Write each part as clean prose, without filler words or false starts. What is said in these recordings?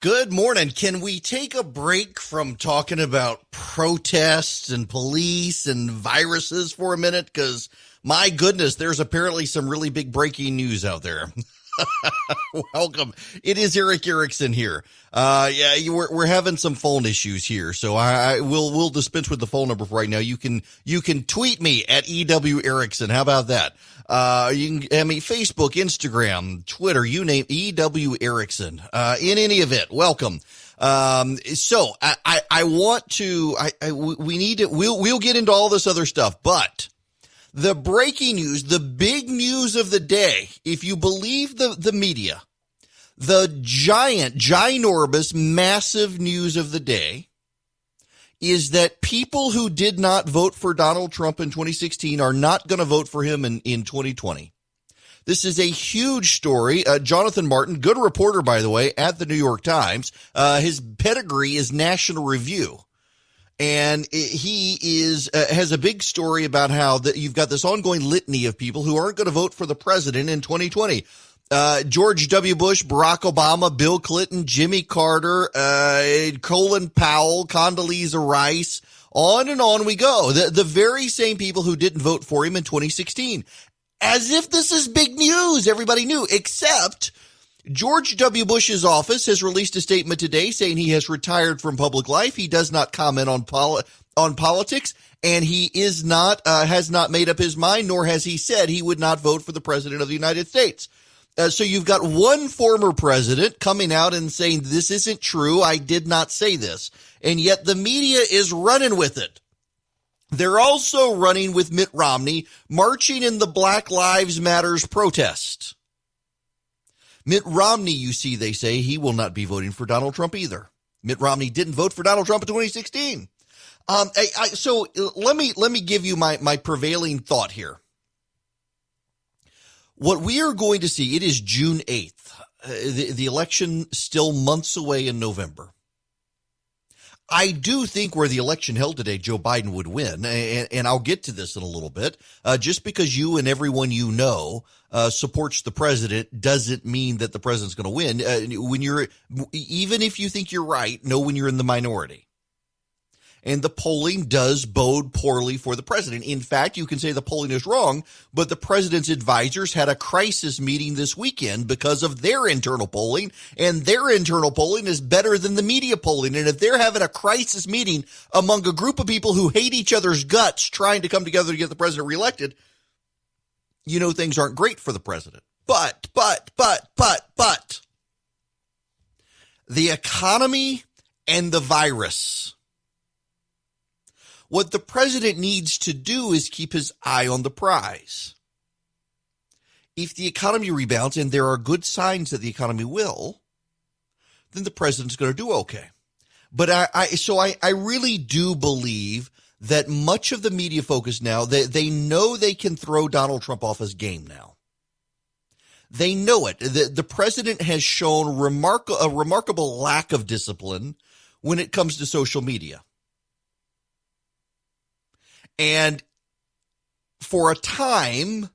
Good morning. Can we take a break from talking about protests and police and viruses for a minute? Because, my goodness, there's apparently some really big breaking news out there. Welcome. It is Eric Erickson here. We're having some phone issues here, so we'll dispense with the phone number for right now. You can tweet me at EW Erickson. How about that? Facebook, Instagram, Twitter, you name EW Erickson. In any event, welcome. We'll get into all this other stuff, but the breaking news, the big news of the day, if you believe the media, the ginormous, massive news of the day is that people who did not vote for Donald Trump in 2016 are not going to vote for him in 2020. This is a huge story. Jonathan Martin, good reporter, by the way, at the New York Times. His pedigree is National Review. And he has a big story about how that you've got this ongoing litany of people who aren't going to vote for the president in 2020. George W. Bush, Barack Obama, Bill Clinton, Jimmy Carter, Colin Powell, Condoleezza Rice, on and on we go. The very same people who didn't vote for him in 2016. As if this is big news. Everybody knew, except George W. Bush's office has released a statement today saying he has retired from public life. He does not comment on politics, and he has not made up his mind, nor has he said he would not vote for the president of the United States. So you've got one former president coming out and saying, this isn't true, I did not say this. And yet the media is running with it. They're also running with Mitt Romney, marching in the Black Lives Matters protest. Mitt Romney, you see, they say he will not be voting for Donald Trump either. Mitt Romney didn't vote for Donald Trump in 2016. So let me give you my prevailing thought here. What we are going to see, it is June 8th. The election still months away in November. I do think where the election held today, Joe Biden would win, and I'll get to this in a little bit. Just because you and everyone you know supports the president doesn't mean that the president's going to win. Even if you think you're right, know when you're in the minority. And the polling does bode poorly for the president. In fact, you can say the polling is wrong, but the president's advisors had a crisis meeting this weekend because of their internal polling, and their internal polling is better than the media polling. And if they're having a crisis meeting among a group of people who hate each other's guts trying to come together to get the president reelected, you know things aren't great for the president. But the economy and the virus. What the president needs to do is keep his eye on the prize. If the economy rebounds, and there are good signs that the economy will, then the president's going to do okay. But I really do believe that much of the media focus now, they know they can throw Donald Trump off his game now. They know it. The president has shown a remarkable lack of discipline when it comes to social media. And for a time,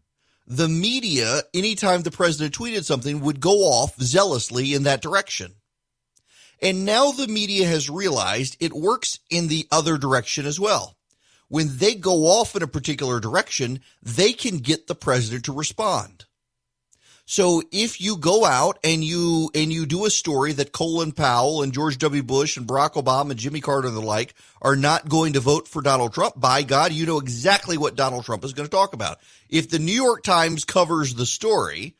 the media, anytime the president tweeted something, would go off zealously in that direction. And now the media has realized it works in the other direction as well. When they go off in a particular direction, they can get the president to respond. So if you go out and you do a story that Colin Powell and George W. Bush and Barack Obama and Jimmy Carter and the like are not going to vote for Donald Trump, by God, you know exactly what Donald Trump is going to talk about. If the New York Times covers the story,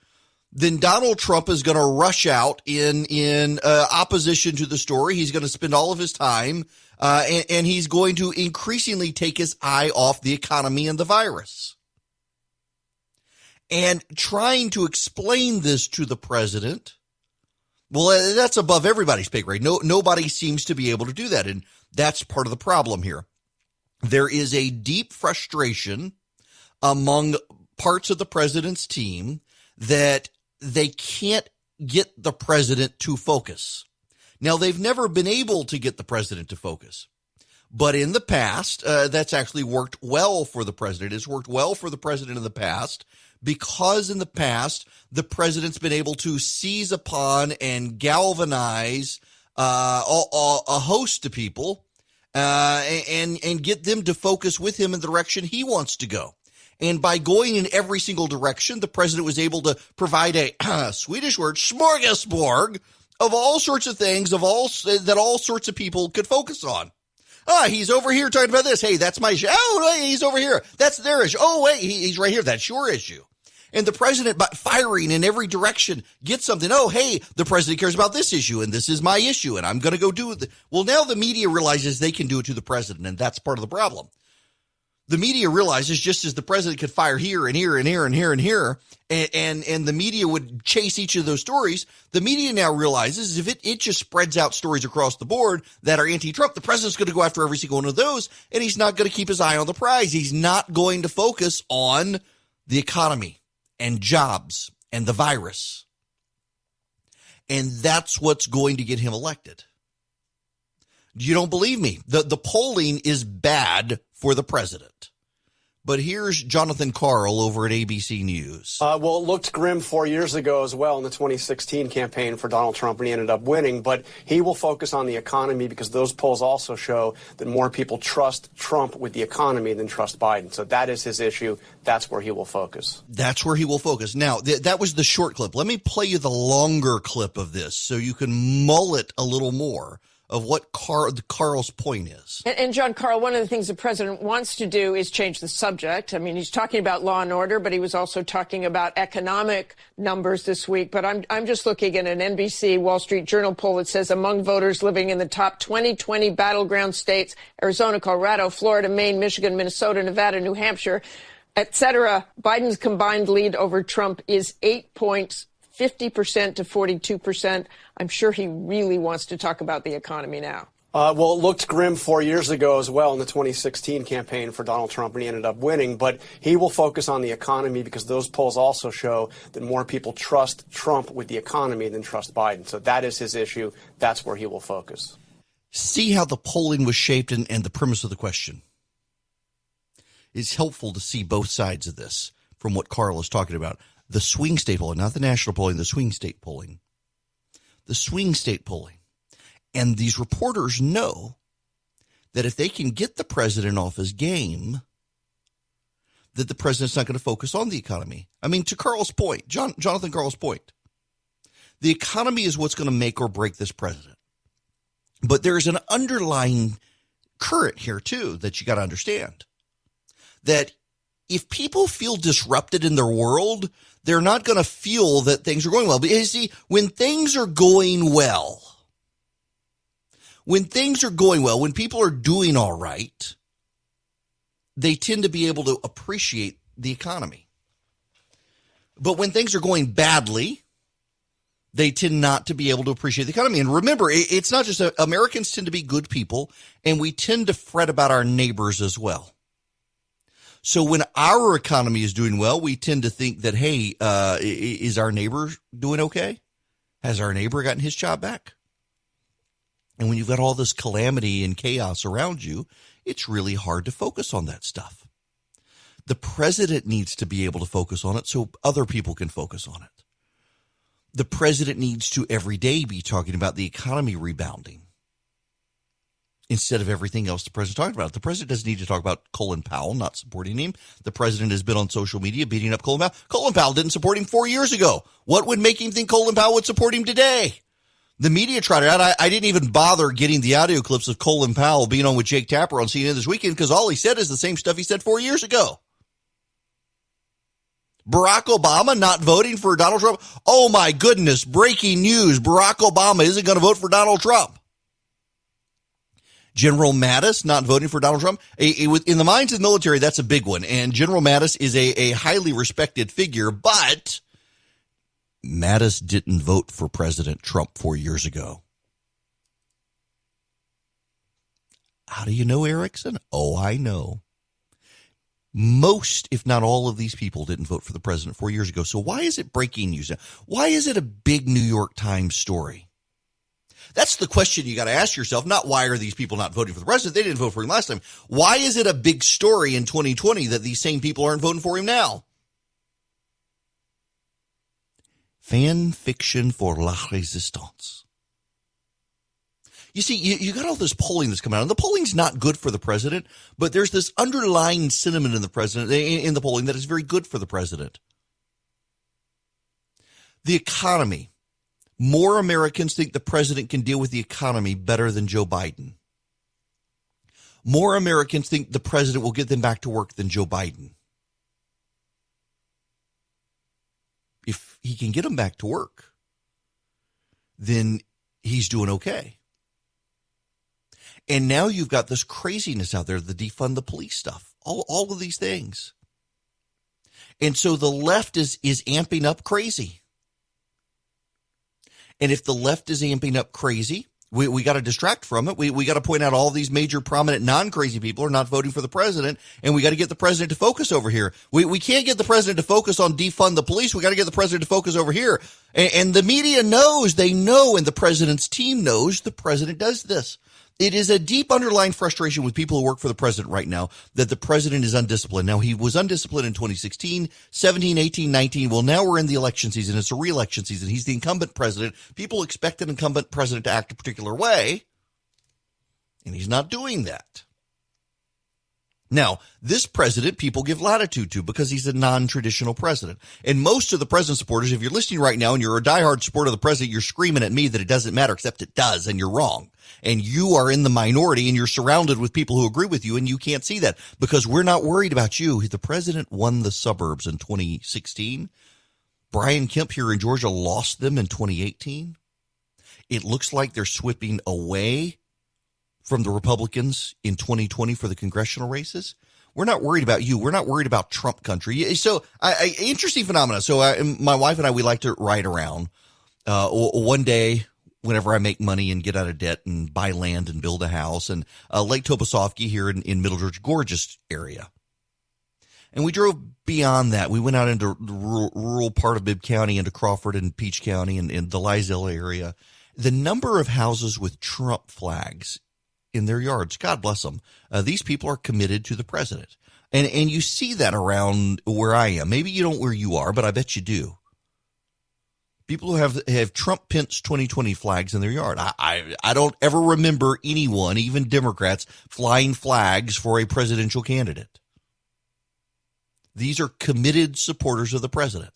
then Donald Trump is going to rush out in opposition to the story. He's going to spend all of his time and he's going to increasingly take his eye off the economy and the virus. And trying to explain this to the president, well, that's above everybody's pay grade. Nobody seems to be able to do that, and that's part of the problem here. There is a deep frustration among parts of the president's team that they can't get the president to focus. Now, they've never been able to get the president to focus. But in the past, that's actually worked well for the president. It's worked well for the president in the past because in the past, the president's been able to seize upon and galvanize a host of people, and get them to focus with him in the direction he wants to go. And by going in every single direction, the president was able to provide a Swedish word, smorgasbord, of all sorts of things, that all sorts of people could focus on. He's over here talking about this. Hey, that's my issue. Oh, wait, he's over here. That's their issue. Oh, wait, he's right here. That's your issue. And the president, by firing in every direction, gets something. Oh, hey, the president cares about this issue, and this is my issue, and I'm going to go do it. Well, now the media realizes they can do it to the president, and that's part of the problem. The media realizes just as the president could fire here and here and here and here and here, and the media would chase each of those stories, the media now realizes if it just spreads out stories across the board that are anti-Trump, the president's going to go after every single one of those, and he's not going to keep his eye on the prize. He's not going to focus on the economy and jobs and the virus. And that's what's going to get him elected. You don't believe me? The polling is bad for the president. But here's Jonathan Karl over at ABC News. Well, it looked grim 4 years ago as well in the 2016 campaign for Donald Trump when he ended up winning. But he will focus on the economy because those polls also show that more people trust Trump with the economy than trust Biden. So that is his issue. That's where he will focus. That's where he will focus. Now, that was the short clip. Let me play you the longer clip of this so you can mull it a little more of what Karl's point is. And John, Karl, one of the things the president wants to do is change the subject. I mean, he's talking about law and order, but he was also talking about economic numbers this week. But I'm just looking at an NBC Wall Street Journal poll that says among voters living in the top 2020 battleground states, Arizona, Colorado, Florida, Maine, Michigan, Minnesota, Nevada, New Hampshire, et cetera, Biden's combined lead over Trump is 8 points, 50% to 42%. I'm sure he really wants to talk about the economy now. Well, it looked grim 4 years ago as well in the 2016 campaign for Donald Trump when he ended up winning. But he will focus on the economy because those polls also show that more people trust Trump with the economy than trust Biden. So that is his issue. That's where he will focus. See how the polling was shaped and the premise of the question. It's helpful to see both sides of this from what Karl is talking about. The swing state polling, not the national polling, the swing state polling. The swing state polling. And these reporters know that if they can get the president off his game, that the president's not going to focus on the economy. I mean, to Karl's point, Jonathan Karl's point, the economy is what's going to make or break this president. But there's an underlying current here, too, that you got to understand. That if people feel disrupted in their world, they're not going to feel that things are going well. But you see, when things are going well, when people are doing all right, they tend to be able to appreciate the economy. But when things are going badly, they tend not to be able to appreciate the economy. And remember, it's not just Americans tend to be good people, and we tend to fret about our neighbors as well. So when our economy is doing well, we tend to think that, hey, is our neighbor doing okay? Has our neighbor gotten his job back? And when you've got all this calamity and chaos around you, it's really hard to focus on that stuff. The president needs to be able to focus on it so other people can focus on it. The president needs to every day be talking about the economy rebounding instead of everything else the president's talking about. The president doesn't need to talk about Colin Powell not supporting him. The president has been on social media beating up Colin Powell. Colin Powell didn't support him 4 years ago. What would make him think Colin Powell would support him today? The media tried it out. I didn't even bother getting the audio clips of Colin Powell being on with Jake Tapper on CNN this weekend because all he said is the same stuff he said 4 years ago. Barack Obama not voting for Donald Trump. Oh, my goodness. Breaking news. Barack Obama isn't going to vote for Donald Trump. General Mattis not voting for Donald Trump. In the minds of the military, that's a big one. And General Mattis is a highly respected figure, but Mattis didn't vote for President Trump 4 years ago. How do you know, Erickson? Oh, I know. Most, if not all of these people didn't vote for the president 4 years ago. So why is it breaking news? Why is it a big New York Times story? That's the question you got to ask yourself, not why are these people not voting for the president? They didn't vote for him last time. Why is it a big story in 2020 that these same people aren't voting for him now? Fan fiction for la résistance. You see, you got all this polling that's coming out, and the polling's not good for the president, but there's this underlying sentiment in the polling that is very good for the president. The economy. More Americans think the president can deal with the economy better than Joe Biden. More Americans think the president will get them back to work than Joe Biden. If he can get them back to work, then he's doing okay. And now you've got this craziness out there, the defund the police stuff, all of these things. And so the left is amping up crazy. And if the left is amping up crazy, we got to distract from it. We got to point out all these major prominent non-crazy people are not voting for the president, and we got to get the president to focus over here. We can't get the president to focus on defund the police. We got to get the president to focus over here. And the media knows, they know, and the president's team knows the president does this. It is a deep underlying frustration with people who work for the president right now that the president is undisciplined. Now, he was undisciplined in 2016, 17, 18, 19. Well, now we're in the election season. It's a re-election season. He's the incumbent president. People expect an incumbent president to act a particular way, and he's not doing that. Now, this president, people give latitude to because he's a non-traditional president. And most of the president supporters, if you're listening right now and you're a diehard supporter of the president, you're screaming at me that it doesn't matter, except it does, and you're wrong. And you are in the minority, and you're surrounded with people who agree with you, and you can't see that because we're not worried about you. The president won the suburbs in 2016. Brian Kemp here in Georgia lost them in 2018. It looks like they're slipping away from the Republicans in 2020 for the congressional races. We're not worried about you. We're not worried about Trump country. So, interesting phenomenon. So, my wife and I, we like to ride around. One day, whenever I make money and get out of debt and buy land and build a house, and Lake Topasofsky here in Middle Georgia, gorgeous area. And we drove beyond that. We went out into the rural part of Bibb County, into Crawford and Peach County and the Lizelle area. The number of houses with Trump flags in their yards, God bless them. These people are committed to the president. And you see that around where I am. Maybe you don't where you are, but I bet you do. People who have Trump Pence 2020 flags in their yard. I don't ever remember anyone, even Democrats, flying flags for a presidential candidate. These are committed supporters of the president.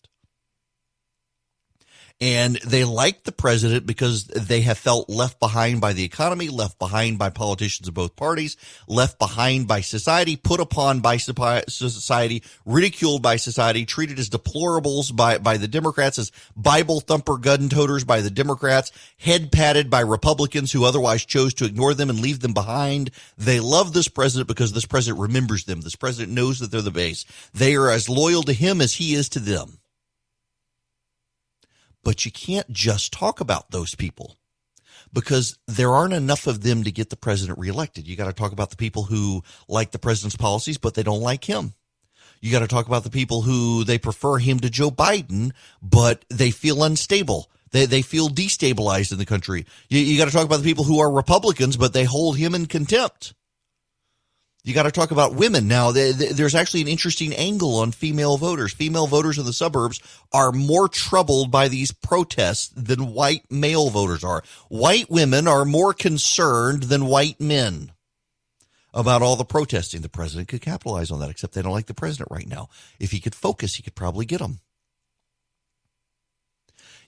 And they like the president because they have felt left behind by the economy, left behind by politicians of both parties, left behind by society, put upon by society, ridiculed by society, treated as deplorables by the Democrats, as Bible thumper gun toters by the Democrats, head patted by Republicans who otherwise chose to ignore them and leave them behind. They love this president because this president remembers them. This president knows that they're the base. They are as loyal to him as he is to them. But you can't just talk about those people because there aren't enough of them to get the president reelected. You got to talk about the people who like the president's policies, but they don't like him. You got to talk about the people who they prefer him to Joe Biden, but they feel unstable. They feel destabilized in the country. You got to talk about the people who are Republicans, but they hold him in contempt. You got to talk about women. Now, there's actually an interesting angle on female voters. Female voters in the suburbs are more troubled by these protests than white male voters are. White women are more concerned than white men about all the protesting. The president could capitalize on that, except they don't like the president right now. If he could focus, he could probably get them.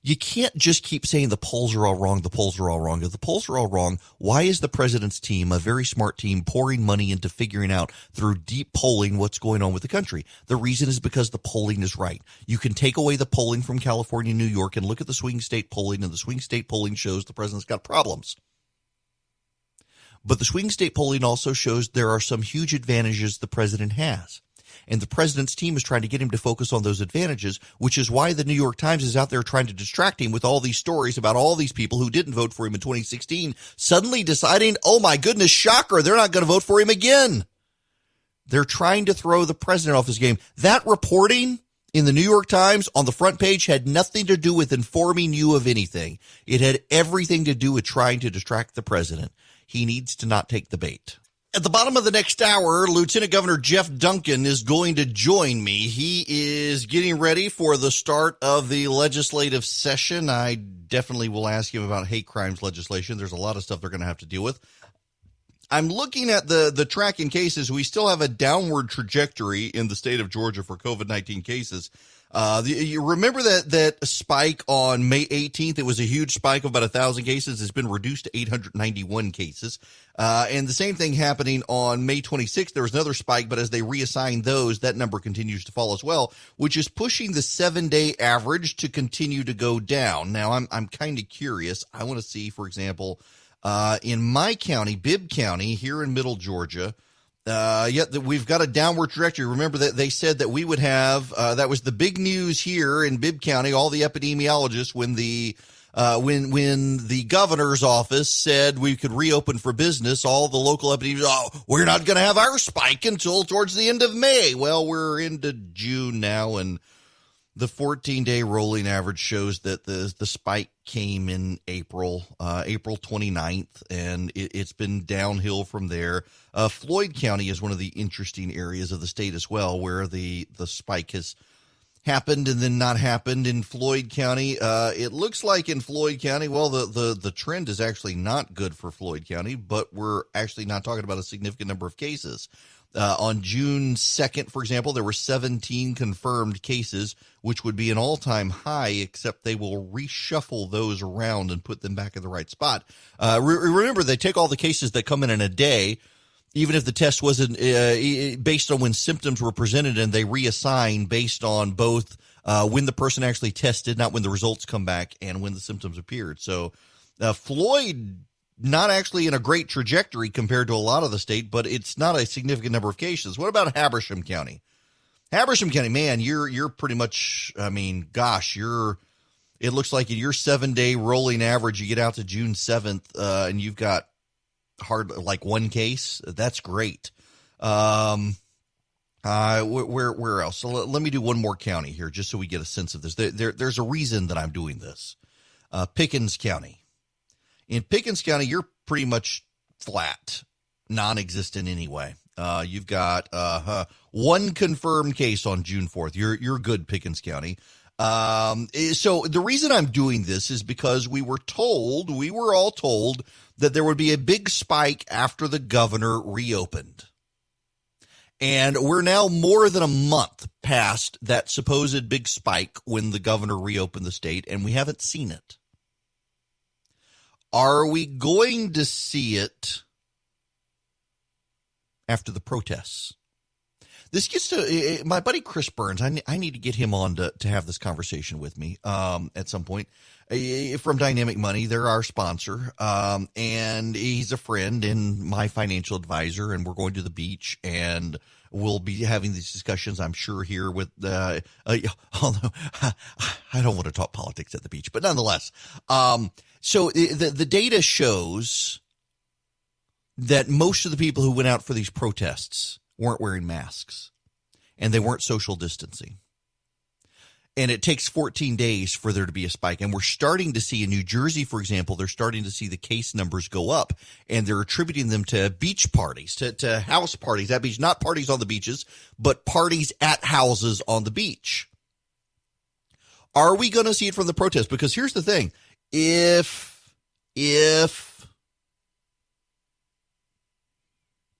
You can't just keep saying the polls are all wrong, the polls are all wrong. If the polls are all wrong, why is the president's team, a very smart team, pouring money into figuring out through deep polling what's going on with the country? The reason is because the polling is right. You can take away the polling from California and New York and look at the swing state polling, and the swing state polling shows the president's got problems. But the swing state polling also shows there are some huge advantages the president has. And the president's team is trying to get him to focus on those advantages, which is why the New York Times is out there trying to distract him with all these stories about all these people who didn't vote for him in 2016, suddenly deciding, oh my goodness, shocker, they're not going to vote for him again. They're trying to throw the president off his game. That reporting in the New York Times on the front page had nothing to do with informing you of anything. It had everything to do with trying to distract the president. He needs to not take the bait. At the bottom of the next hour, Lieutenant Governor Geoff Duncan is going to join me. He is getting ready for the start of the legislative session. I definitely will ask him about hate crimes legislation. There's a lot of stuff they're going to have to deal with. I'm looking at the tracking cases. We still have a downward trajectory in the state of Georgia for COVID-19 cases. You remember that spike on May 18th? It was a huge spike of about 1,000 cases. It's been reduced to 891 cases. And the same thing happening on May 26th. There was another spike, but as they reassign those, that number continues to fall as well, which is pushing the 7-day average to continue to go down. Now, I'm kind of curious. I want to see, for example, in my county, Bibb County, here in Middle Georgia, we've got a downward trajectory. Remember that they said that we would have, that was the big news here in Bibb County, all the epidemiologists, when the governor's office said we could reopen for business, all the local epidemiologists, we're not going to have our spike until towards the end of May. Well, we're into June now, and the 14-day rolling average shows that the spike came in April 29th, and it's been downhill from there. Floyd County is one of the interesting areas of the state as well, where the spike has happened and then not happened. In Floyd County, it looks like in Floyd County, well, the trend is actually not good for Floyd County, but we're actually not talking about a significant number of cases. On June 2nd, for example, there were 17 confirmed cases, which would be an all-time high, except they will reshuffle those around and put them back in the right spot. Remember, they take all the cases that come in a day, even if the test wasn't based on when symptoms were presented, and they reassign based on both when the person actually tested, not when the results come back, and when the symptoms appeared. So Floyd, not actually in a great trajectory compared to a lot of the state, but it's not a significant number of cases. What about Habersham County? Habersham County, man, you're pretty much, I mean, gosh, it looks like in your 7-day rolling average, you get out to June 7th, and you've got like one case. That's great. Where else? So let me do one more county here, just so we get a sense of this. There's a reason that I'm doing this. Pickens County. In Pickens County, you're pretty much flat, non-existent anyway. You've got one confirmed case on June 4th. You're good, Pickens County. So the reason I'm doing this is because we were all told that there would be a big spike after the governor reopened. And we're now more than a month past that supposed big spike when the governor reopened the state, and we haven't seen it. Are we going to see it after the protests? This gets to my buddy Chris Burns. I need to get him on to have this conversation with me at some point. From Dynamic Money, they're our sponsor, and he's a friend and my financial advisor, and we're going to the beach, and we'll be having these discussions, I'm sure, here with although I don't want to talk politics at the beach, but nonetheless. So the data shows that most of the people who went out for these protests weren't wearing masks, and they weren't social distancing. And it takes 14 days for there to be a spike. And we're starting to see in New Jersey, for example, they're starting to see the case numbers go up, and they're attributing them to beach parties, to house parties at beach, not parties on the beaches, but parties at houses on the beach. Are we going to see it from the protests? Because here's the thing. If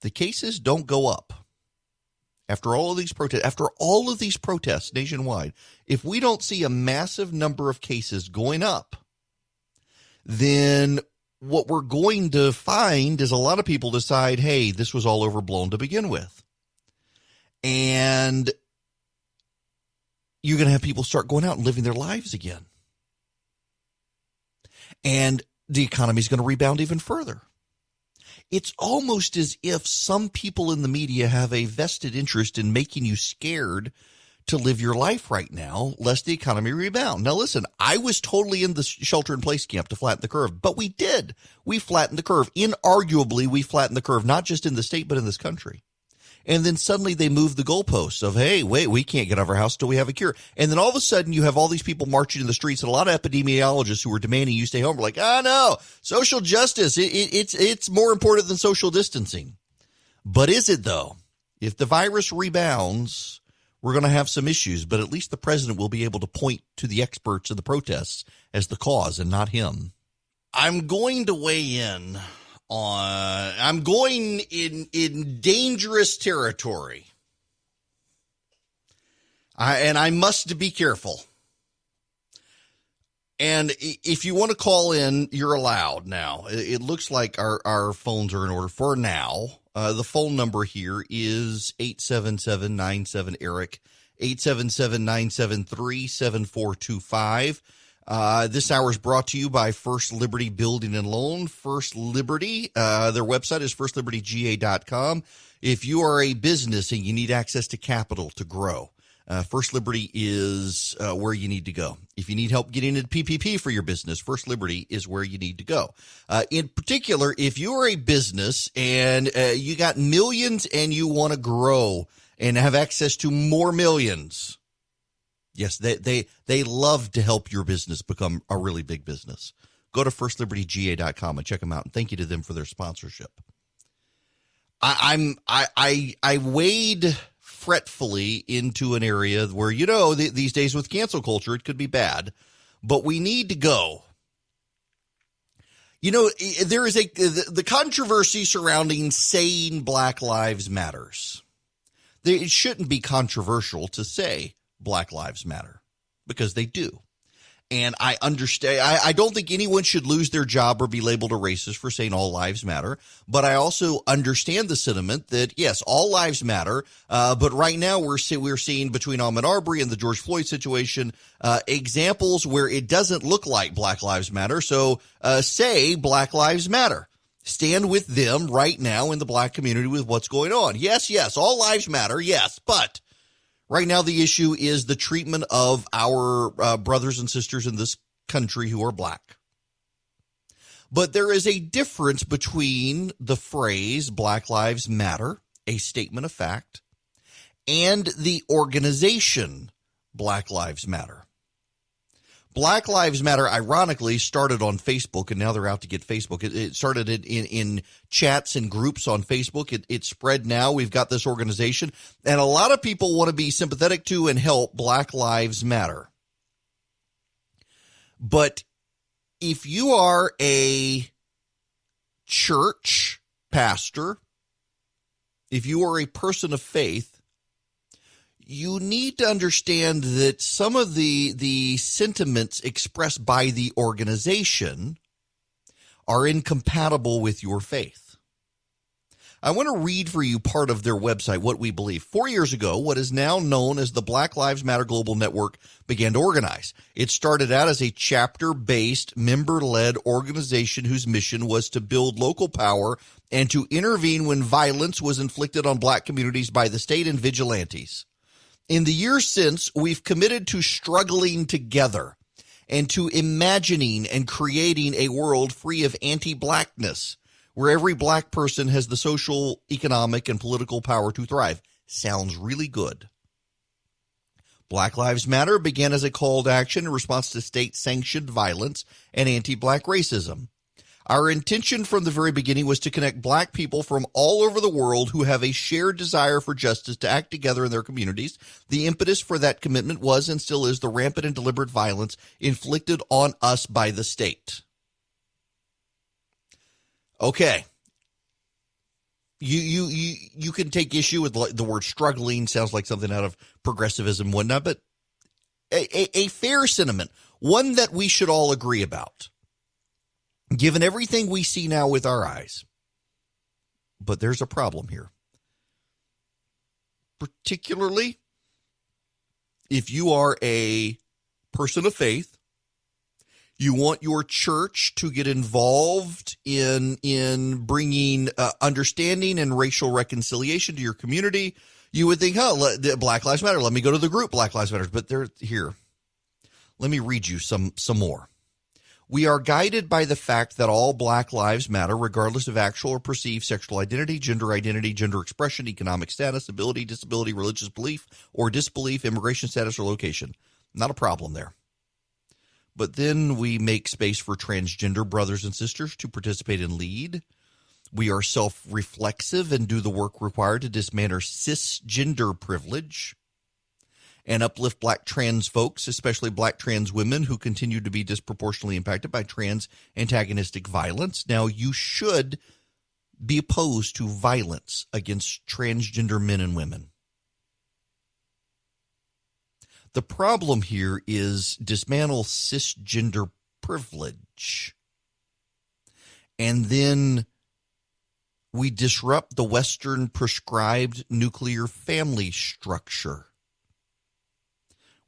the cases don't go up after all of these protests nationwide, if we don't see a massive number of cases going up, then what we're going to find is a lot of people decide, hey, this was all overblown to begin with. And you're going to have people start going out and living their lives again. And the economy is going to rebound even further. It's almost as if some people in the media have a vested interest in making you scared to live your life right now, lest the economy rebound. Now, listen, I was totally in the shelter-in-place camp to flatten the curve, but we did. We flattened the curve. Inarguably, we flattened the curve, not just in the state, but in this country. And then suddenly they moved the goalposts of, hey, wait, we can't get out of our house till we have a cure. And then all of a sudden you have all these people marching in the streets, and a lot of epidemiologists who were demanding you stay home are like, no, social justice, it's more important than social distancing. But is it, though? If the virus rebounds, we're going to have some issues, but at least the president will be able to point to the experts in the protests as the cause and not him. I'm going to weigh in on, I'm going in dangerous territory. I must be careful. And if you want to call in, you're allowed now. It looks like our phones are in order for now. The phone number here is 877-97-ERIC, 877-973-7425. This hour is brought to you by First Liberty Building and Loan. First Liberty, their website is firstlibertyga.com. If you are a business and you need access to capital to grow, First Liberty is where you need to go. If you need help getting into PPP for your business, First Liberty is where you need to go. In particular, if you are a business and you got millions and you want to grow and have access to more millions, yes, they love to help your business become a really big business. Go to firstlibertyga.com and check them out, and thank you to them for their sponsorship. I wade fretfully into an area where, these days with cancel culture, it could be bad, but we need to go. There is the controversy surrounding saying Black Lives Matters. It shouldn't be controversial to say Black Lives Matter because they do. And I understand. I don't think anyone should lose their job or be labeled a racist for saying all lives matter. But I also understand the sentiment that, yes, all lives matter. But right now we're seeing between Ahmaud Arbery and the George Floyd situation examples where it doesn't look like Black Lives Matter. So say Black Lives Matter. Stand with them right now in the black community with what's going on. Yes, all lives matter. Yes, but right now, the issue is the treatment of our brothers and sisters in this country who are black. But there is a difference between the phrase Black Lives Matter, a statement of fact, and the organization Black Lives Matter. Black Lives Matter, ironically, started on Facebook, and now they're out to get Facebook. It started in chats and groups on Facebook. It spread now. We've got this organization, and a lot of people want to be sympathetic to and help Black Lives Matter. But if you are a church pastor, if you are a person of faith, you need to understand that some of the sentiments expressed by the organization are incompatible with your faith. I want to read for you part of their website, What We Believe. 4 years ago, what is now known as the Black Lives Matter Global Network began to organize. It started out as a chapter-based, member-led organization whose mission was to build local power and to intervene when violence was inflicted on black communities by the state and vigilantes. In the years since, we've committed to struggling together and to imagining and creating a world free of anti-blackness, where every black person has the social, economic, and political power to thrive. Sounds really good. Black Lives Matter began as a call to action in response to state-sanctioned violence and anti-black racism. Our intention from the very beginning was to connect black people from all over the world who have a shared desire for justice to act together in their communities. The impetus for that commitment was and still is the rampant and deliberate violence inflicted on us by the state. Okay. You can take issue with the word struggling. Sounds like something out of progressivism and whatnot, but a fair sentiment, one that we should all agree about, given everything we see now with our eyes. But there's a problem here. Particularly if you are a person of faith, you want your church to get involved in bringing understanding and racial reconciliation to your community. You would think, Black Lives Matter. Let me go to the group Black Lives Matter. But they're here. Let me read you some more. We are guided by the fact that all Black lives matter, regardless of actual or perceived sexual identity, gender expression, economic status, ability, disability, religious belief or disbelief, immigration status, or location. Not a problem there. But then we make space for transgender brothers and sisters to participate and lead. We are self-reflexive and do the work required to dismantle cisgender privilege and uplift black trans folks, especially black trans women who continue to be disproportionately impacted by trans antagonistic violence. Now, you should be opposed to violence against transgender men and women. The problem here is dismantle cisgender privilege. And then we disrupt the Western prescribed nuclear family structure.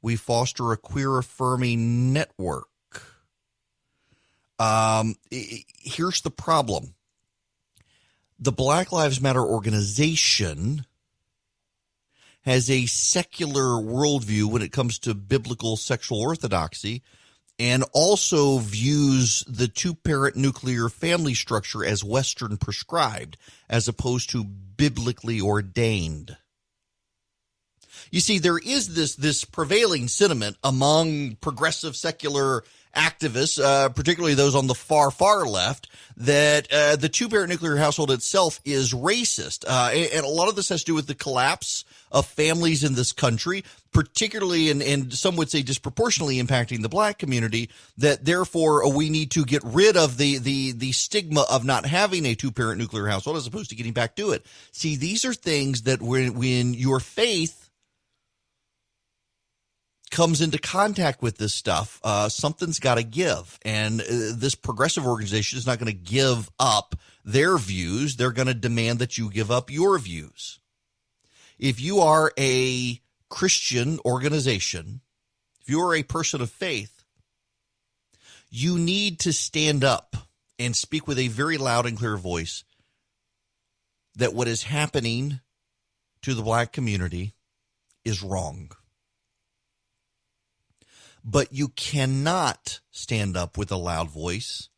We foster a queer affirming network. Here's the problem. The Black Lives Matter organization has a secular worldview when it comes to biblical sexual orthodoxy, and also views the two-parent nuclear family structure as Western prescribed, as opposed to biblically ordained. You see, there is this prevailing sentiment among progressive secular activists, particularly those on the far left, that the two-parent nuclear household itself is racist. And a lot of this has to do with the collapse of families in this country, particularly and some would say disproportionately impacting the black community, that therefore we need to get rid of the stigma of not having a two-parent nuclear household as opposed to getting back to it. See, these are things that when your faith comes into contact with this stuff, something's got to give. And this progressive organization is not going to give up their views. They're going to demand that you give up your views. If you are a Christian organization, if you are a person of faith, you need to stand up and speak with a very loud and clear voice that what is happening to the black community is wrong. But you cannot stand up with a loud voice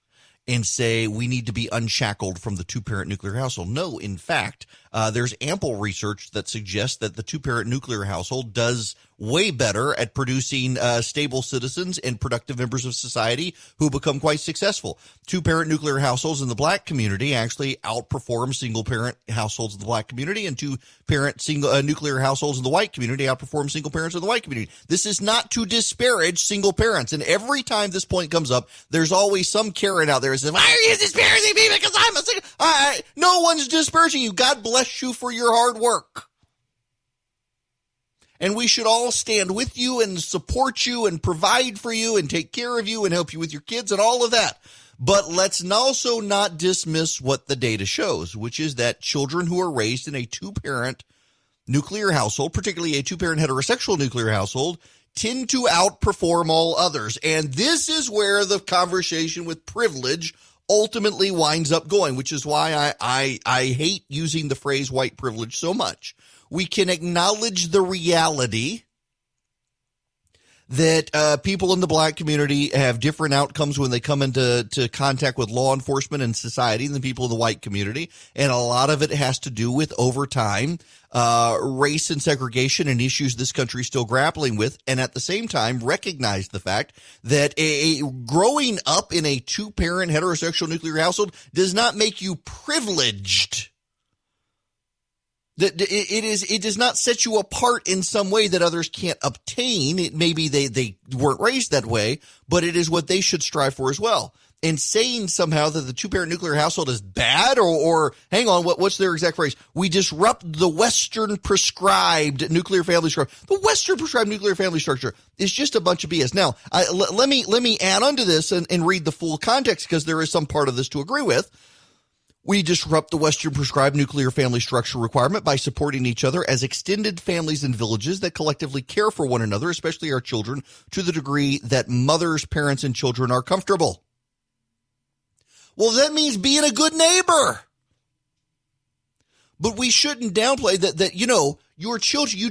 and say we need to be unshackled from the two-parent nuclear household. No, in fact, there's ample research that suggests that the two-parent nuclear household does way better at producing stable citizens and productive members of society who become quite successful. Two-parent nuclear households in the black community actually outperform single-parent households in the black community, and two-parent nuclear households in the white community outperform single parents in the white community. This is not to disparage single parents, and every time this point comes up, there's always some Karen out there who says, "Why are you disparaging me because I'm a single?" No one's disparaging you. God bless you for your hard work. And we should all stand with you and support you and provide for you and take care of you and help you with your kids and all of that. But let's also not dismiss what the data shows, which is that children who are raised in a two-parent nuclear household, particularly a two-parent heterosexual nuclear household, tend to outperform all others. And this is where the conversation with privilege ultimately winds up going, which is why I hate using the phrase white privilege so much. We can acknowledge the reality that people in the black community have different outcomes when they come into contact with law enforcement and society than people in the white community. And a lot of it has to do with, over time, race and segregation and issues this country is still grappling with. And at the same time, recognize the fact that growing up in a two-parent heterosexual nuclear household does not make you privileged. It does not set you apart in some way that others can't obtain. Maybe they weren't raised that way, but it is what they should strive for as well. And saying somehow that the two-parent nuclear household is bad, or hang on, what's their exact phrase? We disrupt the Western prescribed nuclear family structure. The Western prescribed nuclear family structure is just a bunch of BS. Now, let me add on to this and read the full context, because there is some part of this to agree with. We disrupt the Western prescribed nuclear family structure requirement by supporting each other as extended families and villages that collectively care for one another, especially our children, to the degree that mothers, parents, and children are comfortable. Well, that means being a good neighbor. But we shouldn't downplay that your children, you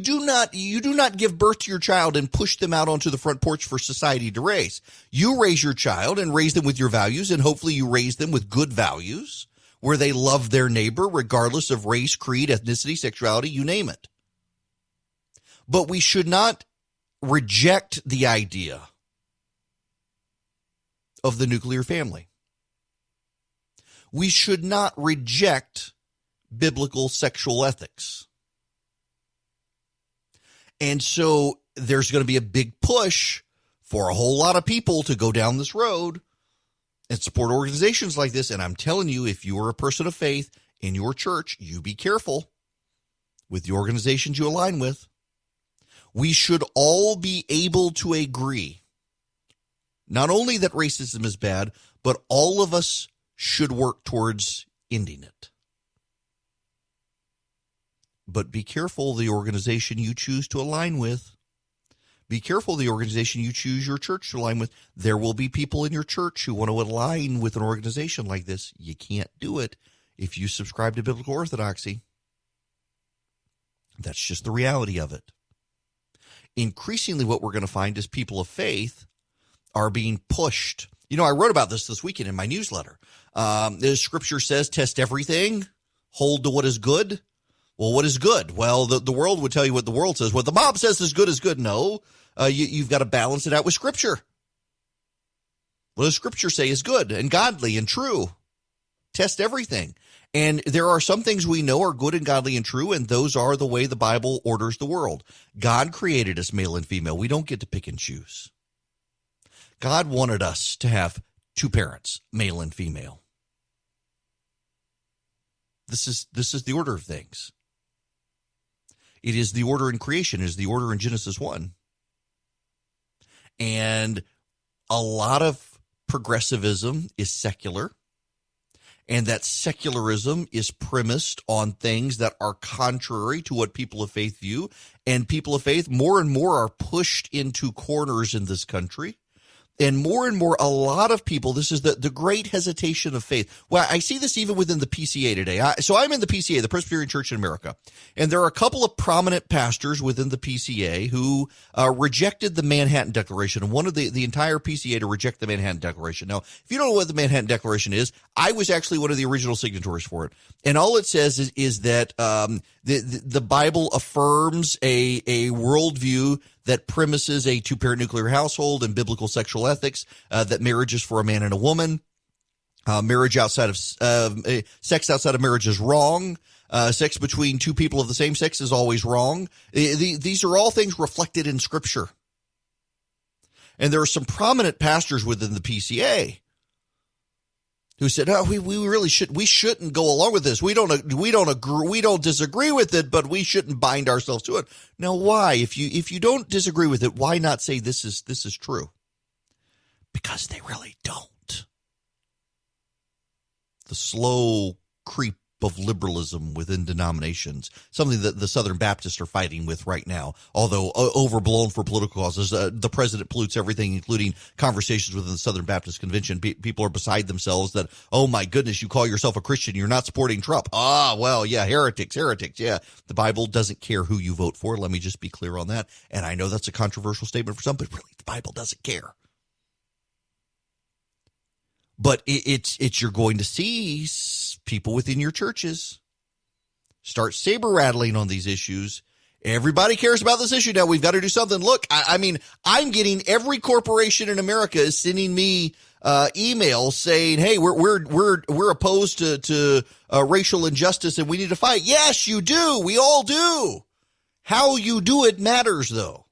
do not give birth to your child and push them out onto the front porch for society to raise. You raise your child and raise them with your values, and hopefully you raise them with good values, where they love their neighbor regardless of race, creed, ethnicity, sexuality, you name it. But we should not reject the idea of the nuclear family. we should not reject biblical sexual ethics. And so there's going to be a big push for a whole lot of people to go down this road and support organizations like this. And I'm telling you, if you are a person of faith in your church, you be careful with the organizations you align with. We should all be able to agree, not only that racism is bad, but all of us should work towards ending it. But be careful the organization you choose to align with. Be careful the organization you choose your church to align with. There will be people in your church who want to align with an organization like this. You can't do it if you subscribe to biblical orthodoxy. That's just the reality of it. Increasingly, what we're going to find is people of faith are being pushed. You know, I wrote about this weekend in my newsletter. The scripture says, test everything, hold to what is good. Well, what is good? Well, the world would tell you what the world says. What the mob says is good is good. No, you've got to balance it out with Scripture. What does Scripture say is good and godly and true? Test everything. And there are some things we know are good and godly and true, and those are the way the Bible orders the world. God created us male and female. We don't get to pick and choose. God wanted us to have two parents, male and female. This is the order of things. It is the order in creation. It is the order in Genesis 1. And a lot of progressivism is secular. And that secularism is premised on things that are contrary to what people of faith view. And people of faith more and more are pushed into corners in this country. And more, a lot of people, this is the great hesitation of faith. Well, I see this even within the PCA today. So I'm in the PCA, the Presbyterian Church in America. And there are a couple of prominent pastors within the PCA who rejected the Manhattan Declaration and wanted the entire PCA to reject the Manhattan Declaration. Now, if you don't know what the Manhattan Declaration is, I was actually one of the original signatories for it. And all it says is that the Bible affirms a worldview that premises a two-parent nuclear household and biblical sexual ethics, that marriage is for a man and a woman. Marriage outside of sex outside of marriage is wrong. Sex between two people of the same sex is always wrong. These are all things reflected in Scripture. And there are some prominent pastors within the PCA who said, "Oh, we shouldn't go along with this. We don't agree, we don't disagree with it, but we shouldn't bind ourselves to it." Now, why? If you don't disagree with it, why not say this is true? Because they really don't. The slow creep of liberalism within denominations, something that the Southern Baptists are fighting with right now, although overblown for political causes. The president pollutes everything, including conversations within the Southern Baptist Convention. People are beside themselves that, oh my goodness, you call yourself a Christian, you're not supporting Trump. Well, yeah, heretics, yeah. The Bible doesn't care who you vote for. Let me just be clear on that. And I know that's a controversial statement for some, but really, the Bible doesn't care. But it's you're going to see people within your churches start saber rattling on these issues. Everybody cares about this issue now. We've got to do something. Look, I mean, I'm getting every corporation in America is sending me emails saying, "Hey, we're opposed to racial injustice and we need to fight." Yes, you do. We all do. How you do it matters, though.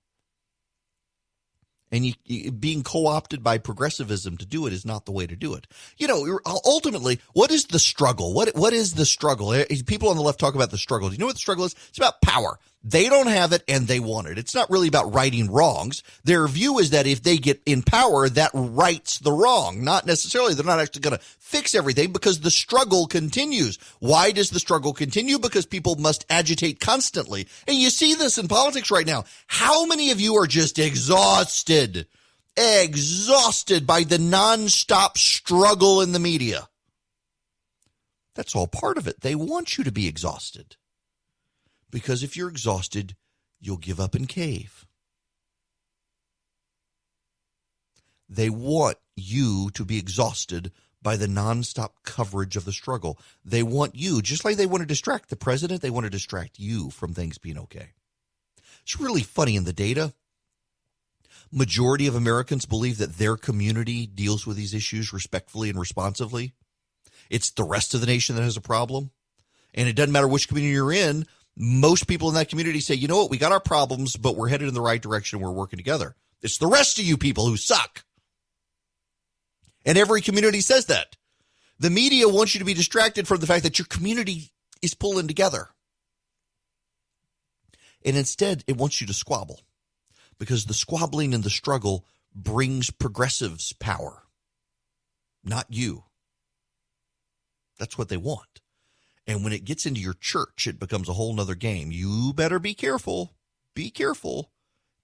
And you being co-opted by progressivism to do it is not the way to do it. You know, ultimately, what is the struggle? What is the struggle? People on the left talk about the struggle. Do you know what the struggle is? It's about power. They don't have it and they want it. It's not really about righting wrongs. Their view is that if they get in power, that rights the wrong. Not necessarily. They're not actually going to fix everything because the struggle continues. Why does the struggle continue? Because people must agitate constantly. And you see this in politics right now. How many of you are just exhausted by the nonstop struggle in the media? That's all part of it. They want you to be exhausted. Because if you're exhausted, you'll give up and cave. They want you to be exhausted by the nonstop coverage of the struggle. They want you, just like they want to distract the president, they want to distract you from things being okay. It's really funny in the data. Majority of Americans believe that their community deals with these issues respectfully and responsively. It's the rest of the nation that has a problem. And it doesn't matter which community you're in. Most people in that community say, you know what, we got our problems, but we're headed in the right direction. We're working together. It's the rest of you people who suck. And every community says that. The media wants you to be distracted from the fact that your community is pulling together. And instead, it wants you to squabble, because the squabbling and the struggle brings progressives power, not you. That's what they want. And when it gets into your church, it becomes a whole nother game. You better be careful. Be careful.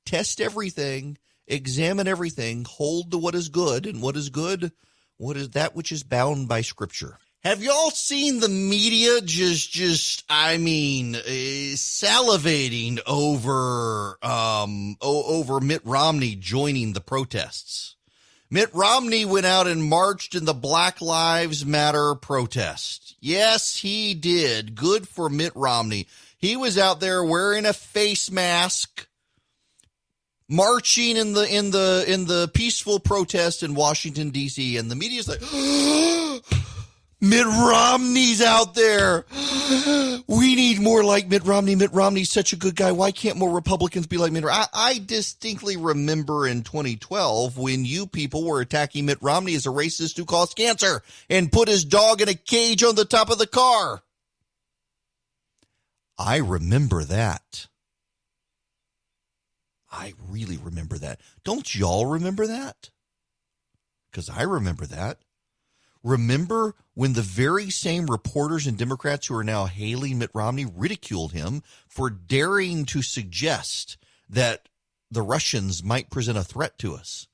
Test everything. Examine everything. Hold to what is good. And what is good? What is that which is bound by Scripture? Have y'all seen the media salivating over Mitt Romney joining the protests? Mitt Romney went out and marched in the Black Lives Matter protest. Yes, he did. Good for Mitt Romney. He was out there wearing a face mask, marching in the peaceful protest in Washington, D.C., and the media's like, Mitt Romney's out there. We need more like Mitt Romney. Mitt Romney's such a good guy. Why can't more Republicans be like Mitt Romney? I distinctly remember in 2012 when you people were attacking Mitt Romney as a racist who caused cancer and put his dog in a cage on the top of the car. I remember that. I really remember that. Don't y'all remember that? Because I remember that. Remember when the very same reporters and Democrats who are now hailing Mitt Romney ridiculed him for daring to suggest that the Russians might present a threat to us?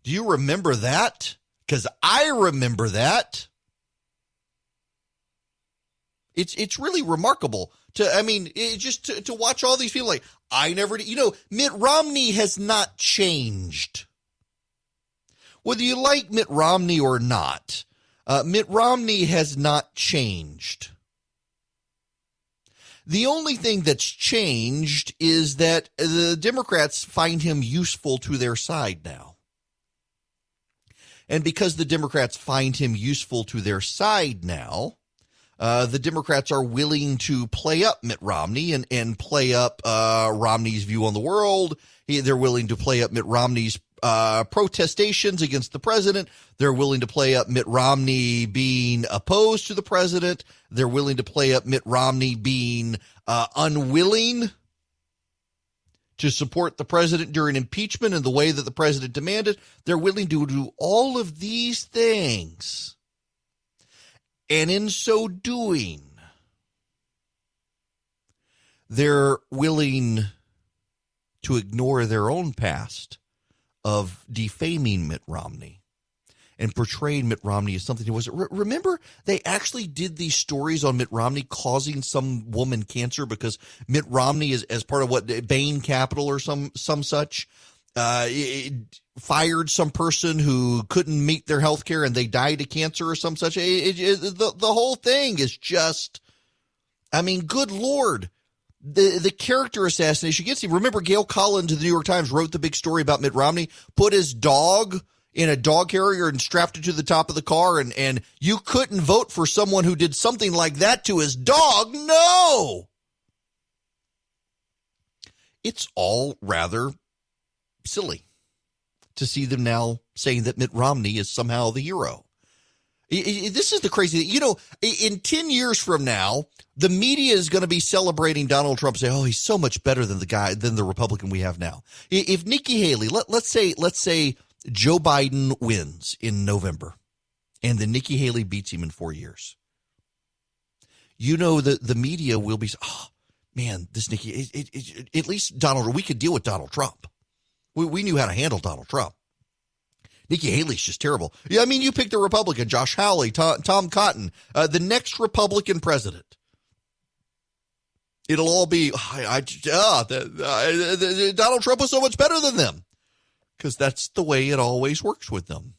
Do you remember that? Because I remember that. It's really remarkable to watch all these people like, I never did. Mitt Romney has not changed. Whether you like Mitt Romney or not, Mitt Romney has not changed. The only thing that's changed is that the Democrats find him useful to their side now. And because the Democrats find him useful to their side now, the Democrats are willing to play up Mitt Romney and play up Romney's view on the world. They're willing to play up Mitt Romney's protestations against the president. They're willing to play up Mitt Romney being opposed to the president. They're willing to play up Mitt Romney being unwilling to support the president during impeachment in the way that the president demanded. They're willing to do all of these things. And in so doing, they're willing to ignore their own past of defaming Mitt Romney and portraying Mitt Romney as something he wasn't. Remember, they actually did these stories on Mitt Romney causing some woman cancer because Mitt Romney is as part of what Bain Capital or some such fired some person who couldn't meet their health care and they died of cancer or some such. The whole thing is just, good Lord. The character assassination gets him. Remember, Gail Collins of the New York Times wrote the big story about Mitt Romney, put his dog in a dog carrier and strapped it to the top of the car, and you couldn't vote for someone who did something like that to his dog? No! It's all rather silly to see them now saying that Mitt Romney is somehow the hero. This is the crazy thing. In 10 years from now, the media is going to be celebrating Donald Trump, say, oh, he's so much better than the Republican we have now. If Nikki Haley, let's say Joe Biden wins in November and then Nikki Haley beats him in 4 years. The media will be, oh, man, this Nikki, at least we could deal with Donald Trump. We knew how to handle Donald Trump. Nikki Haley's just terrible. Yeah, you picked a Republican, Josh Hawley, Tom Cotton, the next Republican president. It'll all be, Donald Trump was so much better than them. Because that's the way it always works with them.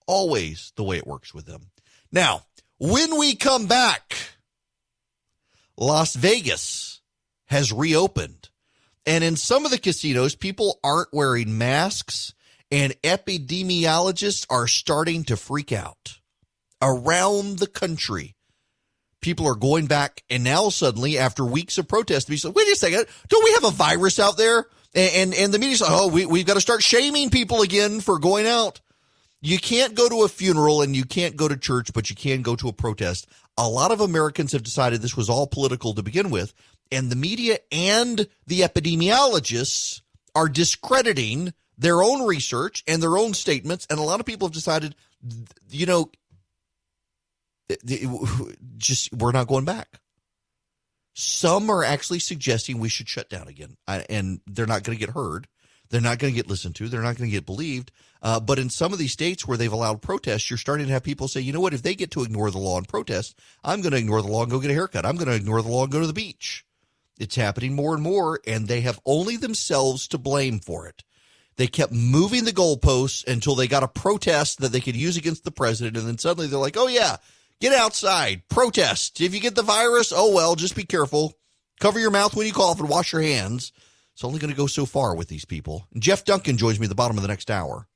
Always the way it works with them. Now, when we come back, Las Vegas has reopened. And in some of the casinos, people aren't wearing masks, and epidemiologists are starting to freak out. around the country. People are going back, and now suddenly, after weeks of protest, we say, wait a second, don't we have a virus out there? And the media's like, oh, we've got to start shaming people again for going out. You can't go to a funeral and you can't go to church, but you can go to a protest. A lot of Americans have decided this was all political to begin with, and the media and the epidemiologists are discrediting their own research and their own statements, and a lot of people have decided, we're not going back. Some are actually suggesting we should shut down again, and they're not going to get heard. They're not going to get listened to. They're not going to get believed. But in some of these states where they've allowed protests, you're starting to have people say, you know what, if they get to ignore the law and protest, I'm going to ignore the law and go get a haircut. I'm going to ignore the law and go to the beach. It's happening more and more, and they have only themselves to blame for it. They kept moving the goalposts until they got a protest that they could use against the president, and then suddenly they're like, oh, yeah, get outside, protest. If you get the virus, oh, well, just be careful. Cover your mouth when you cough and wash your hands. It's only going to go so far with these people. And Geoff Duncan joins me at the bottom of the next hour.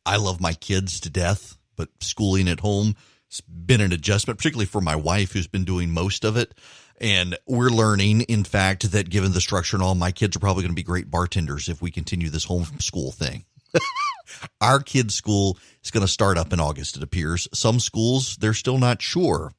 I love my kids to death, but schooling at home has been an adjustment, particularly for my wife, who's been doing most of it. And we're learning, in fact, that given the structure and all, my kids are probably going to be great bartenders if we continue this home from school thing. Our kids' school is going to start up in August, it appears. Some schools, they're still not sure.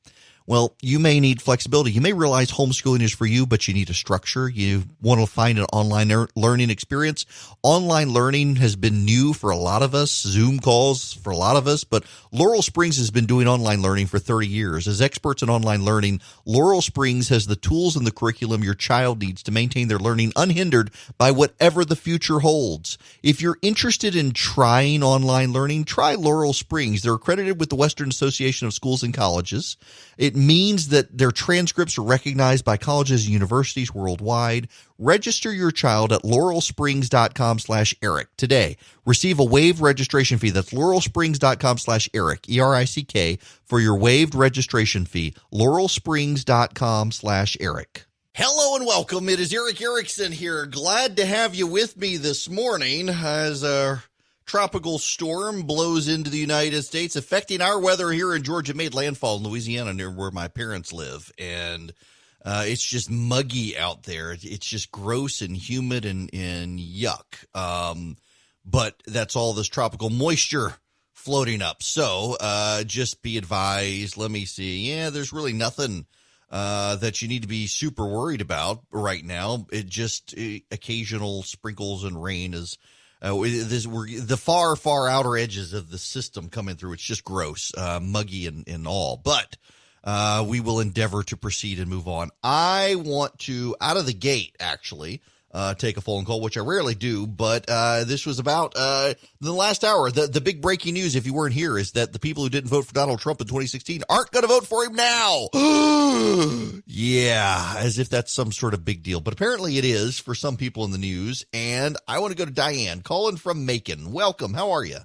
Well, you may need flexibility. You may realize homeschooling is for you, but you need a structure. You want to find an online learning experience. Online learning has been new for a lot of us, Zoom calls for a lot of us, but Laurel Springs has been doing online learning for 30 years. As experts in online learning, Laurel Springs has the tools and the curriculum your child needs to maintain their learning unhindered by whatever the future holds. If you're interested in trying online learning, try Laurel Springs. They're accredited with the Western Association of Schools and Colleges. It means that their transcripts are recognized by colleges and universities worldwide. Register your child at laurelsprings.com/Eric today. Receive a waived registration fee. That's laurelsprings.com/Eric, ERICK, for your waived registration fee. laurelsprings.com/Eric. Hello and welcome. It is Eric Erickson here. Glad to have you with me this morning as a tropical storm blows into the United States, affecting our weather here in Georgia. It made landfall in Louisiana near where my parents live, and it's just muggy out there. It's just gross and humid and yuck. But that's all this tropical moisture floating up. So just be advised. Let me see. Yeah, there's really nothing that you need to be super worried about right now. It just occasional sprinkles and rain is we're the far outer edges of the system coming through. It's just gross, muggy and all. But we will endeavor to proceed and move on. I want to, out of the gate, actually, take a phone call, which I rarely do. But this was about the last hour. The big breaking news, if you weren't here, is that the people who didn't vote for Donald Trump in 2016 aren't going to vote for him now. Yeah, as if that's some sort of big deal. But apparently it is for some people in the news. And I want to go to Diane, calling from Macon. Welcome. How are you?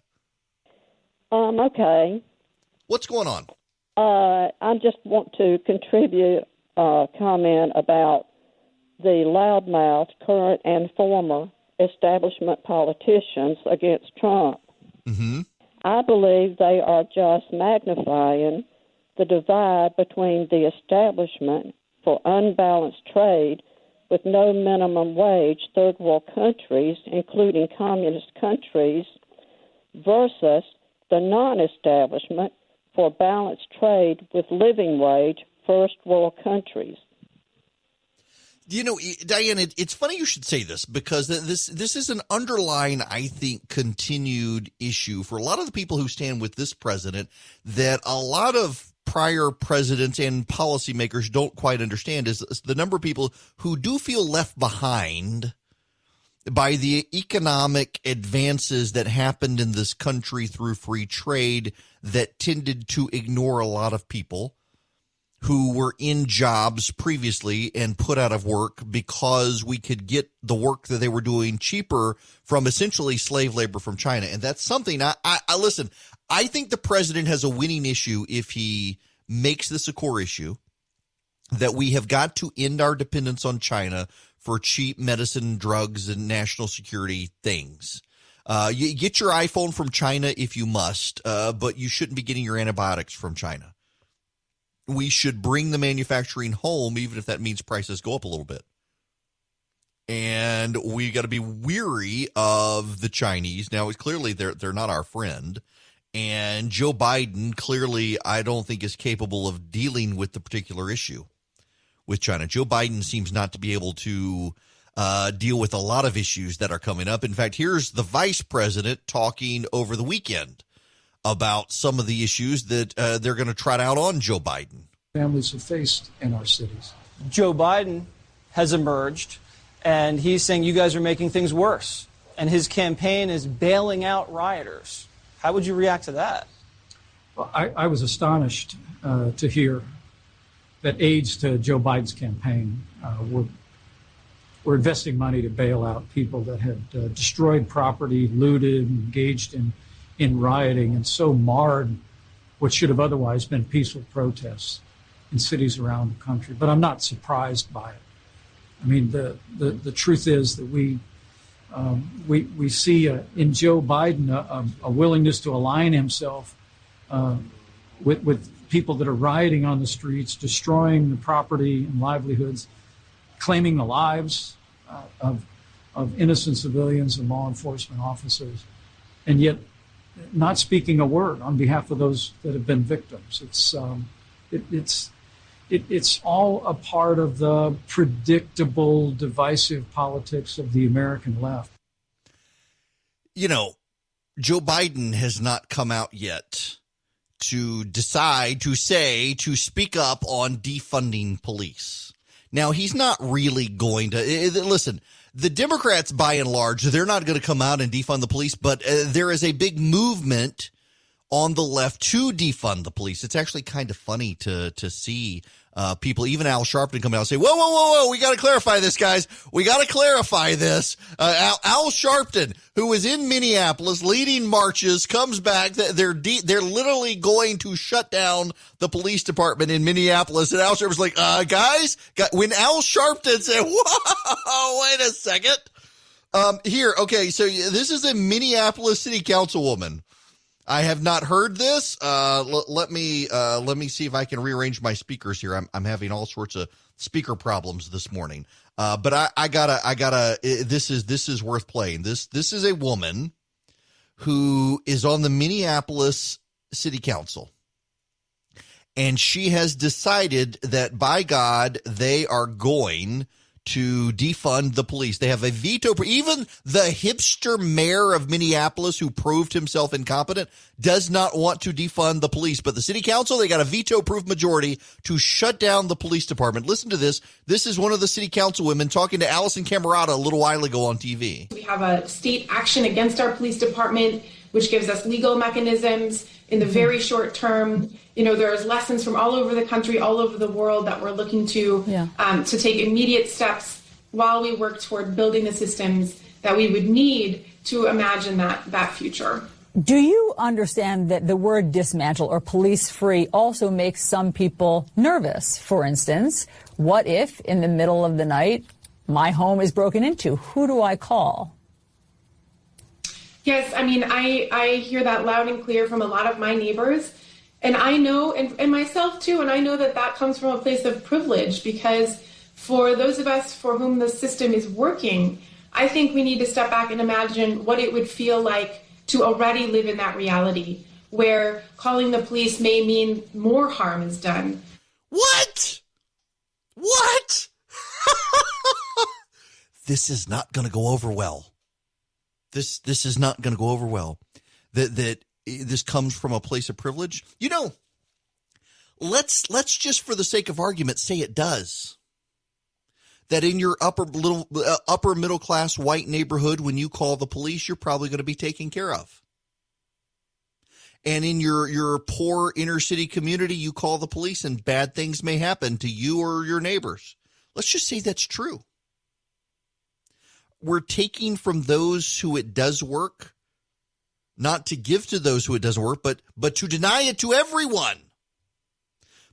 Okay. What's going on? I just want to contribute a comment about the loudmouth current and former establishment politicians against Trump. Mm-hmm. I believe they are just magnifying the divide between the establishment for unbalanced trade with no minimum wage third world countries, including communist countries, versus the non-establishment for balanced trade with living wage first world countries. You know, Diane, it's funny you should say this, because this is an underlying, I think, continued issue for a lot of the people who stand with this president that a lot of prior presidents and policymakers don't quite understand, is the number of people who do feel left behind by the economic advances that happened in this country through free trade that tended to ignore a lot of people who were in jobs previously and put out of work because we could get the work that they were doing cheaper from essentially slave labor from China. And that's something I listen, I think the president has a winning issue if he makes this a core issue, that we have got to end our dependence on China for cheap medicine, drugs, and national security things. You get your iPhone from China if you must, but you shouldn't be getting your antibiotics from China. We should bring the manufacturing home, even if that means prices go up a little bit. And we got to be weary of the Chinese. Now, it's clearly they're not our friend. And Joe Biden clearly, I don't think, is capable of dealing with the particular issue with China. Joe Biden seems not to be able to deal with a lot of issues that are coming up. In fact, here's the vice president talking over the weekend about some of the issues that they're going to trot out on Joe Biden. Families have faced in our cities. Joe Biden has emerged, and he's saying you guys are making things worse. And his campaign is bailing out rioters. How would you react to that? Well, I was astonished to hear that aides to Joe Biden's campaign were investing money to bail out people that had destroyed property, looted, engaged in rioting, and so marred what should have otherwise been peaceful protests in cities around the country. But I'm not surprised by it. I mean, the truth is that we see in Joe Biden a willingness to align himself with people that are rioting on the streets, destroying the property and livelihoods, claiming the lives of innocent civilians and law enforcement officers, and yet not speaking a word on behalf of those that have been victims. It's all a part of the predictable, divisive politics of the American left. You know, Joe Biden has not come out yet to decide, to speak up on defunding police. Now, he's not really going to listen. The Democrats, by and large, they're not going to come out and defund the police, but there is a big movement on the left to defund the police. It's actually kind of funny to see people, even Al Sharpton, come out and say, whoa, we got to clarify this, guys. We got to clarify this. Al Sharpton, who was in Minneapolis leading marches, comes back. They're literally going to shut down the police department in Minneapolis. And Al Sharpton's like, guys, when Al Sharpton said, whoa, wait a second. Okay, so this is a Minneapolis city councilwoman. I have not heard this. Let me see if I can rearrange my speakers here. I'm having all sorts of speaker problems this morning. But I gotta. This is worth playing. This is a woman who is on the Minneapolis City Council, and she has decided that by God they are going to defund the police. They have a veto. Even the hipster mayor of Minneapolis, who proved himself incompetent, does not want to defund the police. But the city council, they got a veto-proof majority to shut down the police department. Listen to this. This is one of the city council women talking to Allison Camerata a little while ago on TV. We have a state action against our police department, which gives us legal mechanisms in the very short term. You know, there's lessons from all over the country, all over the world that we're looking to take immediate steps while we work toward building the systems that we would need to imagine that future. Do you understand that the word dismantle or police free also makes some people nervous? For instance, what if in the middle of the night my home is broken into? Who do I call? Yes, I mean, I hear that loud and clear from a lot of my neighbors. And I know, and myself too, and I know that comes from a place of privilege, because for those of us for whom the system is working, I think we need to step back and imagine what it would feel like to already live in that reality, where calling the police may mean more harm is done. What? This is not going to go over well. This is not going to go over well. That this comes from a place of privilege. You know, let's just for the sake of argument say it does. That in your upper middle class white neighborhood, when you call the police, you're probably going to be taken care of. And in your poor inner city community, you call the police and bad things may happen to you or your neighbors. Let's just say that's true. We're taking from those who it does work, not to give to those who it doesn't work, but to deny it to everyone.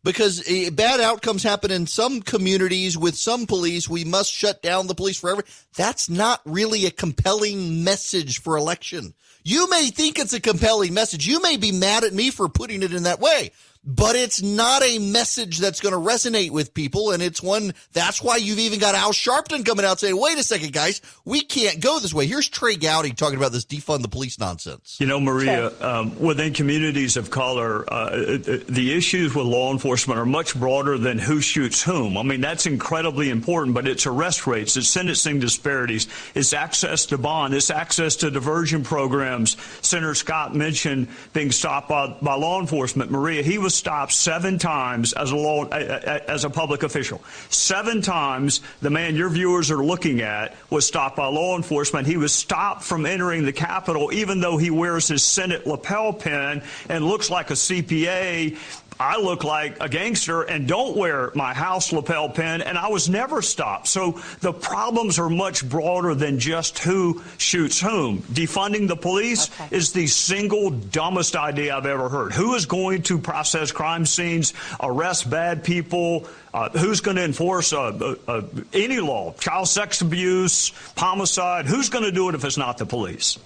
because bad outcomes happen in some communities with some police. We must shut down the police forever. That's not really a compelling message for election. You may think it's a compelling message. You may be mad at me for putting it in that way, but it's not a message that's going to resonate with people. And it's one, that's why you've even got Al Sharpton coming out saying, wait a second, guys, we can't go this way. Here's Trey Gowdy talking about this defund the police nonsense. You know, Maria, within communities of color, the issues with law enforcement are much broader than who shoots whom. I mean, that's incredibly important, but it's arrest rates, it's sentencing disparities, it's access to bond, it's access to diversion programs. Senator Scott mentioned being stopped by law enforcement. Maria, he was stopped 7 times as a public official. 7 times the man your viewers are looking at was stopped by law enforcement. He was stopped from entering the Capitol, even though he wears his Senate lapel pin and looks like a CPA. I look like a gangster and don't wear my House lapel pin, and I was never stopped. So the problems are much broader than just who shoots whom. Defunding the police is the single dumbest idea I've ever heard. Who is going to process crime scenes, arrest bad people? Who's going to enforce any law? Child sex abuse, homicide? Who's going to do it if it's not the police?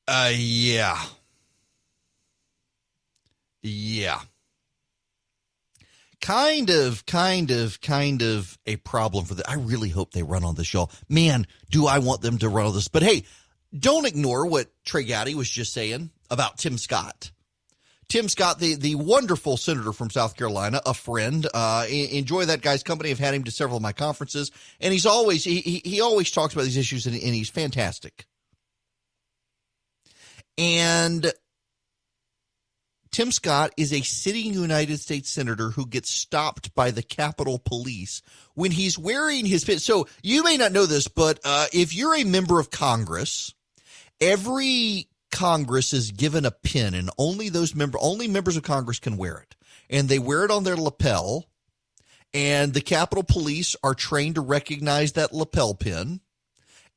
Yeah. Kind of a problem for I really hope they run on this, y'all. Man, do I want them to run on this. But hey, don't ignore what Trey Gowdy was just saying about Tim Scott. Tim Scott, the wonderful senator from South Carolina, a friend. Enjoy that guy's company. I've had him to several of my conferences. And he's always, he always talks about these issues, and he's fantastic. And Tim Scott is a sitting United States senator who gets stopped by the Capitol Police when he's wearing his pin. So you may not know this, but if you're a member of Congress, every Congress is given a pin, and only members of Congress can wear it. And they wear it on their lapel, and the Capitol Police are trained to recognize that lapel pin.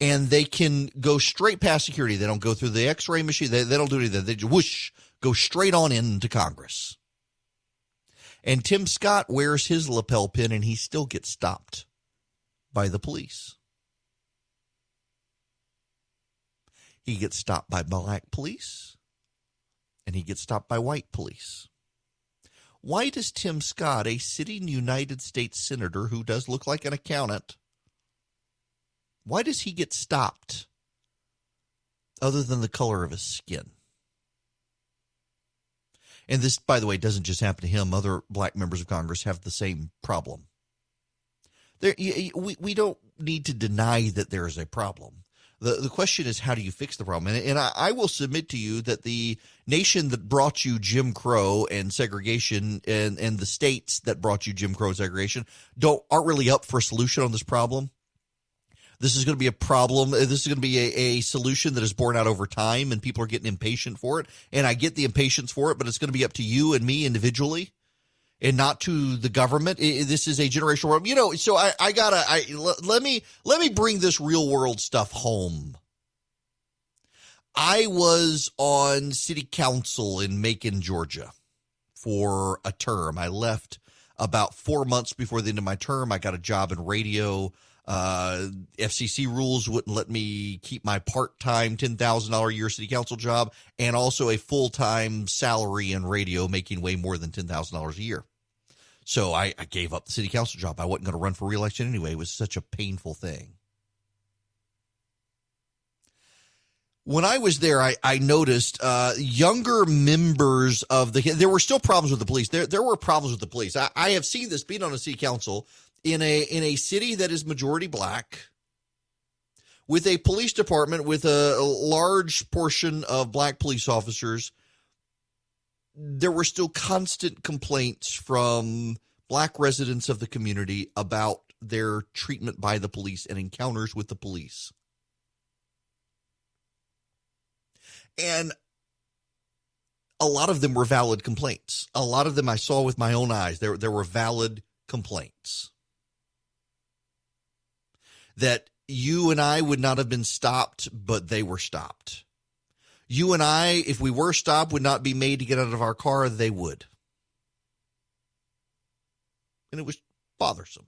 And they can go straight past security. They don't go through the X-ray machine. They don't do anything. They just whoosh, go straight on into Congress. And Tim Scott wears his lapel pin, and he still gets stopped by the police. He gets stopped by black police, and he gets stopped by white police. Why does Tim Scott, a sitting United States senator who does look like an accountant, why does he get stopped other than the color of his skin? And this, by the way, doesn't just happen to him. Other black members of Congress have the same problem. We don't need to deny that there is a problem. The question is, how do you fix the problem? And I will submit to you that the nation that brought you Jim Crow and segregation and the states that brought you Jim Crow and segregation aren't really up for a solution on this problem. This is going to be a problem. This is going to be a solution that is borne out over time, and people are getting impatient for it. And I get the impatience for it, but it's going to be up to you and me individually and not to the government. This is a generational problem. You know, so let me bring this real world stuff home. I was on city council in Macon, Georgia for a term. I left about 4 months before the end of my term. I got a job in radio. FCC rules wouldn't let me keep my part-time $10,000 a year city council job and also a full-time salary in radio making way more than $10,000 a year. So I gave up the city council job. I wasn't going to run for re-election anyway. It was such a painful thing. When I was there, I noticed younger members of there were still problems with the police. There were problems with the police. I have seen this being on a city council in a city that is majority black, with a police department with a large portion of black police officers. There were still constant complaints from black residents of the community about their treatment by the police and encounters with the police. And a lot of them were valid complaints. A lot of them I saw with my own eyes. There were valid complaints that you and I would not have been stopped, but they were stopped. You and I, if we were stopped, would not be made to get out of our car. They would. And it was bothersome.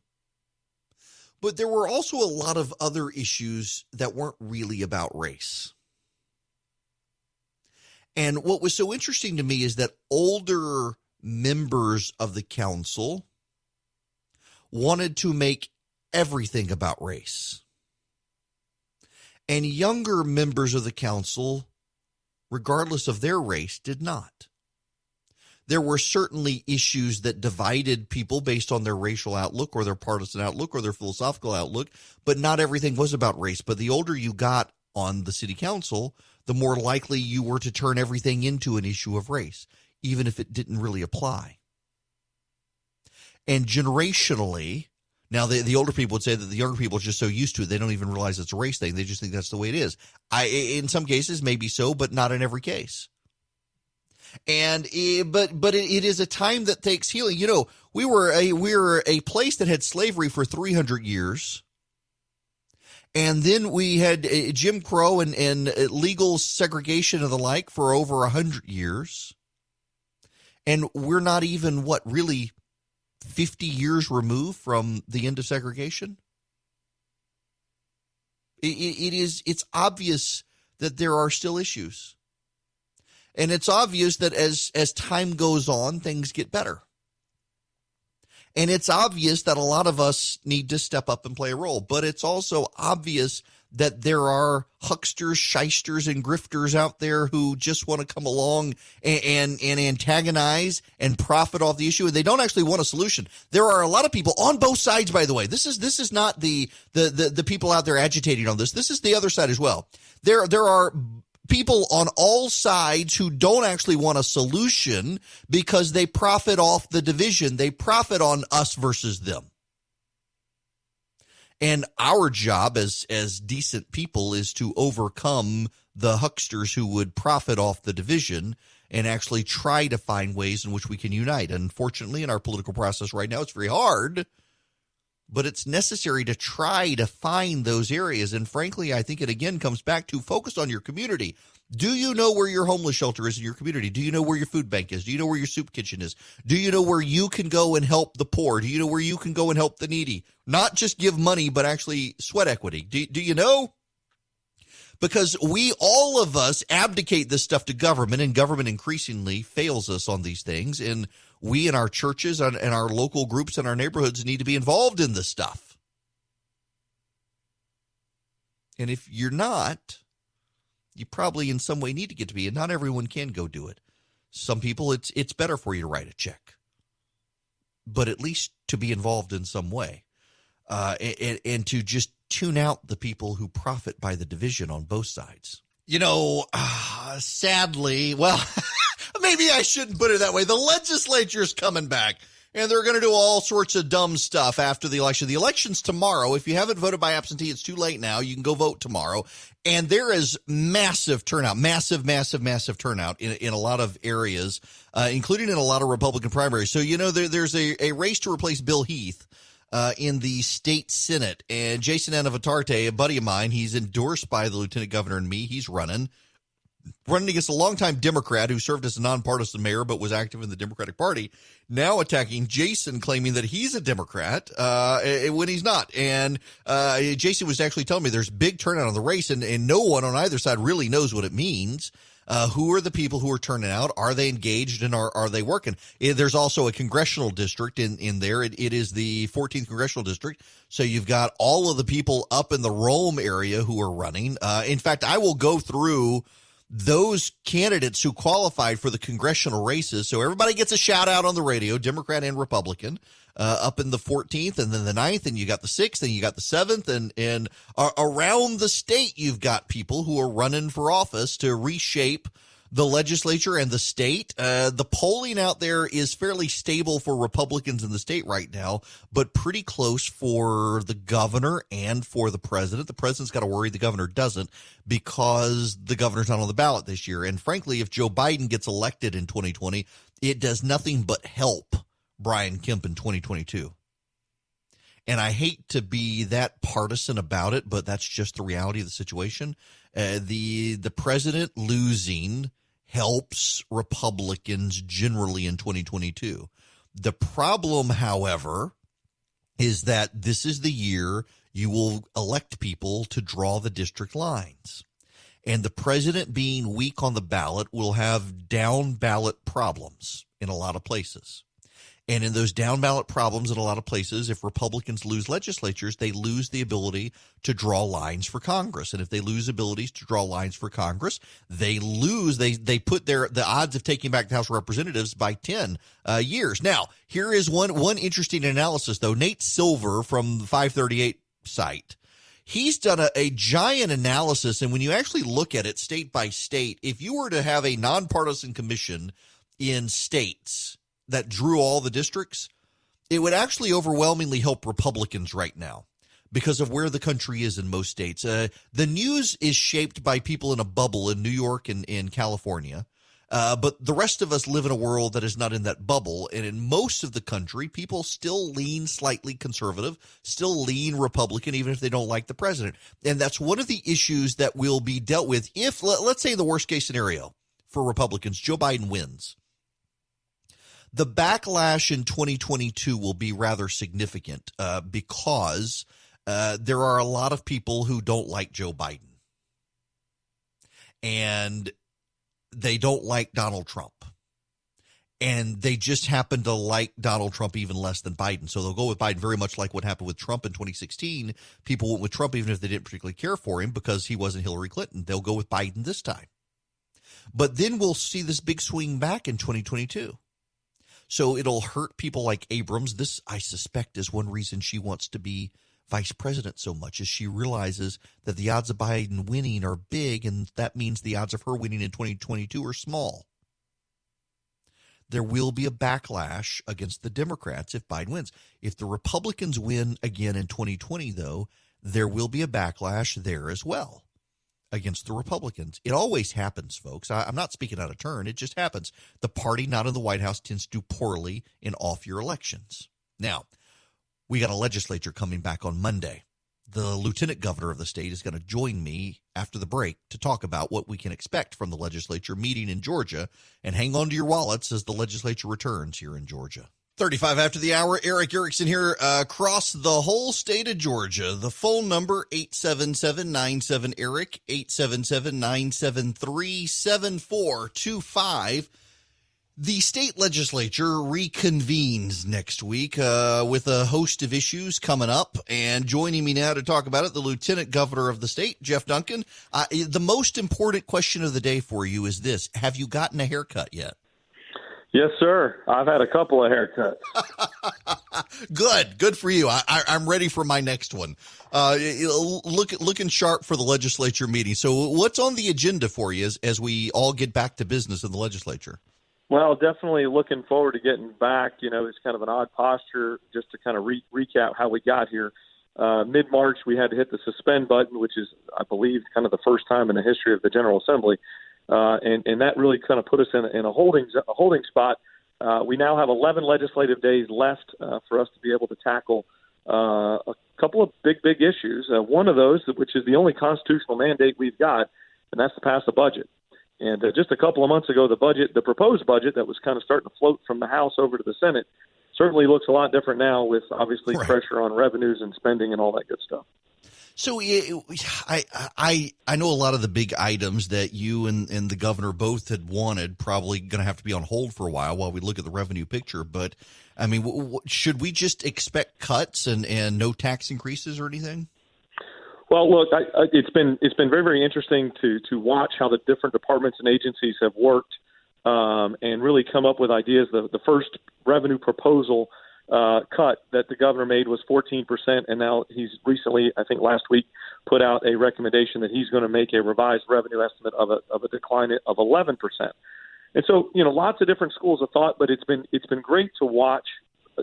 But there were also a lot of other issues that weren't really about race. And what was so interesting to me is that older members of the council wanted to make everything about race. And younger members of the council, regardless of their race, did not. There were certainly issues that divided people based on their racial outlook or their partisan outlook or their philosophical outlook, but not everything was about race. But the older you got on the city council, the more likely you were to turn everything into an issue of race, even if it didn't really apply. And generationally, now the older people would say that the younger people are just so used to it, they don't even realize it's a race thing. They just think that's the way it is. In some cases, maybe so, but not in every case. And but it is a time that takes healing. You know, we were a place that had slavery for 300 years. And then we had Jim Crow and legal segregation and the like for over 100 years. And we're not even, really 50 years removed from the end of segregation? It's obvious that there are still issues. And it's obvious that as time goes on, things get better. And it's obvious that a lot of us need to step up and play a role. But it's also obvious that there are hucksters, shysters, and grifters out there who just want to come along and antagonize and profit off the issue, and they don't actually want a solution. There are a lot of people on both sides, by the way. This is not the people out there agitating on this. This is the other side as well. There are people on all sides who don't actually want a solution because they profit off the division. They profit on us versus them. And our job as decent people is to overcome the hucksters who would profit off the division and actually try to find ways in which we can unite. Unfortunately, in our political process right now, it's very hard, but it's necessary to try to find those areas. And frankly, I think it again comes back to focus on your community. Do you know where your homeless shelter is in your community? Do you know where your food bank is? Do you know where your soup kitchen is? Do you know where you can go and help the poor? Do you know where you can go and help the needy? Not just give money, but actually sweat equity. Do you know? Because all of us abdicate this stuff to government, and government increasingly fails us on these things. And we in our churches and our local groups and our neighborhoods need to be involved in this stuff. And if you're not, you probably in some way need to get to be, and not everyone can go do it. Some people, it's better for you to write a check, but at least to be involved in some way, and to just tune out the people who profit by the division on both sides. You know, sadly, well, maybe I shouldn't put it that way. The legislature's coming back, and they're going to do all sorts of dumb stuff after the election. The election's tomorrow. If you haven't voted by absentee, it's too late now. You can go vote tomorrow. And there is massive turnout, massive turnout in a lot of areas, including in a lot of Republican primaries. So, you know, there's a race to replace Bill Heath in the state Senate. And Jason Anavitarte, a buddy of mine, he's endorsed by the lieutenant governor and me. He's running against a longtime Democrat who served as a nonpartisan mayor but was active in the Democratic Party, now attacking Jason, claiming that he's a Democrat when he's not. And Jason was actually telling me there's big turnout on the race, and no one on either side really knows what it means. Who are the people who are turning out? Are they engaged, and are they working? There's also a congressional district in there. It is the 14th congressional district. So you've got all of the people up in the Rome area who are running. In fact, I will go through those candidates who qualified for the congressional races. So everybody gets a shout out on the radio, Democrat and Republican, up in the 14th and then the 9th, and you got the 6th and you got the 7th, and around the state, you've got people who are running for office to reshape the legislature and the state. The polling out there is fairly stable for Republicans in the state right now, but pretty close for the governor and for the president. The president's got to worry, the governor doesn't, because the governor's not on the ballot this year. And frankly, if Joe Biden gets elected in 2020, it does nothing but help Brian Kemp in 2022. And I hate to be that partisan about it, but that's just the reality of the situation. The president losing helps Republicans generally in 2022. The problem, however, is that this is the year you will elect people to draw the district lines. And the president being weak on the ballot will have down ballot problems in a lot of places. And in those down ballot problems in a lot of places, if Republicans lose legislatures, they lose the ability to draw lines for Congress. And if they lose abilities to draw lines for Congress, they put the odds of taking back the House of Representatives by 10 years. Now, here is one interesting analysis, though. Nate Silver from the 538 site, he's done a giant analysis. And when you actually look at it state by state, if you were to have a nonpartisan commission in states that drew all the districts, it would actually overwhelmingly help Republicans right now because of where the country is in most states. The news is shaped by people in a bubble in New York and in California, but the rest of us live in a world that is not in that bubble. And in most of the country, people still lean slightly conservative, still lean Republican, even if they don't like the president. And that's one of the issues that will be dealt with if, let's say, the worst case scenario for Republicans, Joe Biden wins. The backlash in 2022 will be rather significant because there are a lot of people who don't like Joe Biden. And they don't like Donald Trump. And they just happen to like Donald Trump even less than Biden. So they'll go with Biden, very much like what happened with Trump in 2016. People went with Trump even if they didn't particularly care for him because he wasn't Hillary Clinton. They'll go with Biden this time. But then we'll see this big swing back in 2022. So it'll hurt people like Abrams. This, I suspect, is one reason she wants to be vice president so much, is she realizes that the odds of Biden winning are big, and that means the odds of her winning in 2022 are small. There will be a backlash against the Democrats if Biden wins. If the Republicans win again in 2020, though, there will be a backlash there as well against the Republicans. It always happens, folks. I'm not speaking out of turn. It just happens. The party not in the White House tends to do poorly in off-year elections. Now, we got a legislature coming back on Monday. The lieutenant governor of the state is going to join me after the break to talk about what we can expect from the legislature meeting in Georgia. And hang on to your wallets as the legislature returns here in Georgia. 35 after the hour, Eric Erickson here across the whole state of Georgia. The phone number, 877-97-ERIC, 877-973-7425. The state legislature reconvenes next week with a host of issues coming up. And joining me now to talk about it, the lieutenant governor of the state, Geoff Duncan. The most important question of the day for you is this. Have you gotten a haircut yet? Yes, sir. I've had a couple of haircuts. Good for you. I'm ready for my next one. Looking sharp for the legislature meeting. So what's on the agenda for you as we all get back to business in the legislature? Well, definitely looking forward to getting back. You know, it's kind of an odd posture just to kind of recap how we got here. Mid-March, we had to hit the suspend button, which is, I believe, kind of the first time in the history of the General Assembly. And that really kind of put us in a holding spot. We now have 11 legislative days left for us to be able to tackle a couple of big issues. One of those, which is the only constitutional mandate we've got, and that's to pass a budget. And just a couple of months ago, the proposed budget that was kind of starting to float from the House over to the Senate certainly looks a lot different now with obviously pressure on revenues and spending and all that good stuff. So I know a lot of the big items that you and the governor both had wanted probably going to have to be on hold for a while we look at the revenue picture. But, I mean, should we just expect cuts and no tax increases or anything? Well, look, it's been very, very interesting to watch how the different departments and agencies have worked and really come up with ideas. The first revenue proposal cut that the governor made was 14%, and now he's recently, I think last week, put out a recommendation that he's going to make a revised revenue estimate of a decline of 11%. And so, you know, lots of different schools of thought, but it's been great to watch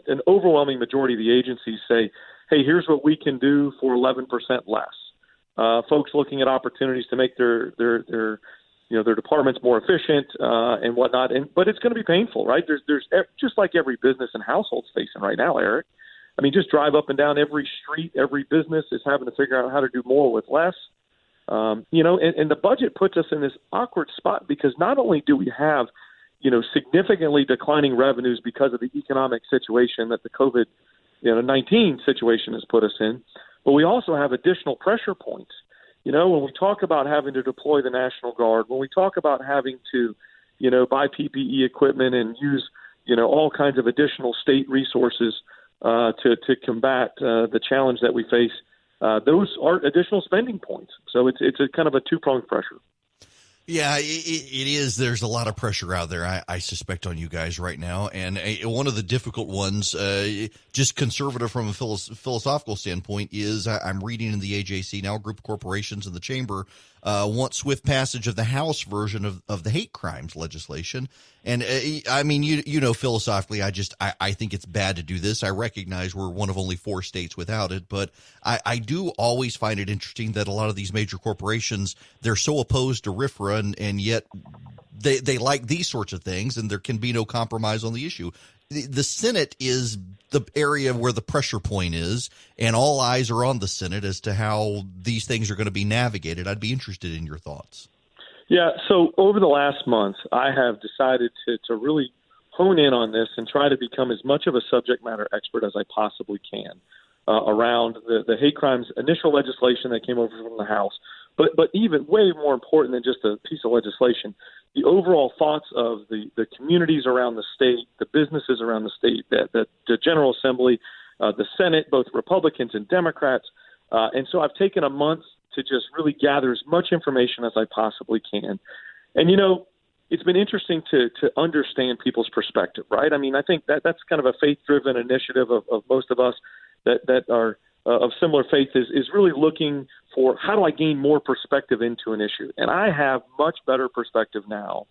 an overwhelming majority of the agencies say, hey, here's what we can do for 11% less. Folks looking at opportunities to make their departments more efficient and whatnot. But it's going to be painful, right? There's just like every business and household's facing right now, Eric. I mean, just drive up and down every street, every business is having to figure out how to do more with less. And the budget puts us in this awkward spot because not only do we have, significantly declining revenues because of the economic situation that the COVID-19 situation has put us in, but we also have additional pressure points. When we talk about having to deploy the National Guard, when we talk about having to, buy PPE equipment and use, all kinds of additional state resources to combat the challenge that we face, those are additional spending points. So it's a kind of a two-pronged pressure. Yeah, it is. There's a lot of pressure out there, I suspect, on you guys right now. And one of the difficult ones, just conservative from a philosophical standpoint, is I'm reading in the AJC now, a group of corporations in the chamber want swift passage of the House version of the hate crimes legislation. And I mean, philosophically, I think it's bad to do this. I recognize we're one of only 4 states without it, but I do always find it interesting that a lot of these major corporations, they're so opposed to RFRA, and yet they like these sorts of things, and there can be no compromise on the issue. The Senate is the area where the pressure point is, and all eyes are on the Senate as to how these things are going to be navigated. I'd be interested in your thoughts. Yeah, so over the last month, I have decided to really hone in on this and try to become as much of a subject matter expert as I possibly can around the hate crimes initial legislation that came over from the House. But even way more important than just a piece of legislation, the overall thoughts of the communities around the state, the businesses around the state, the General Assembly, the Senate, both Republicans and Democrats. And so I've taken a month to just really gather as much information as I possibly can. And, it's been interesting to understand people's perspective, right? I mean, I think that's kind of a faith-driven initiative of most of us that are of similar faith is really looking for how do I gain more perspective into an issue. And I have much better perspective now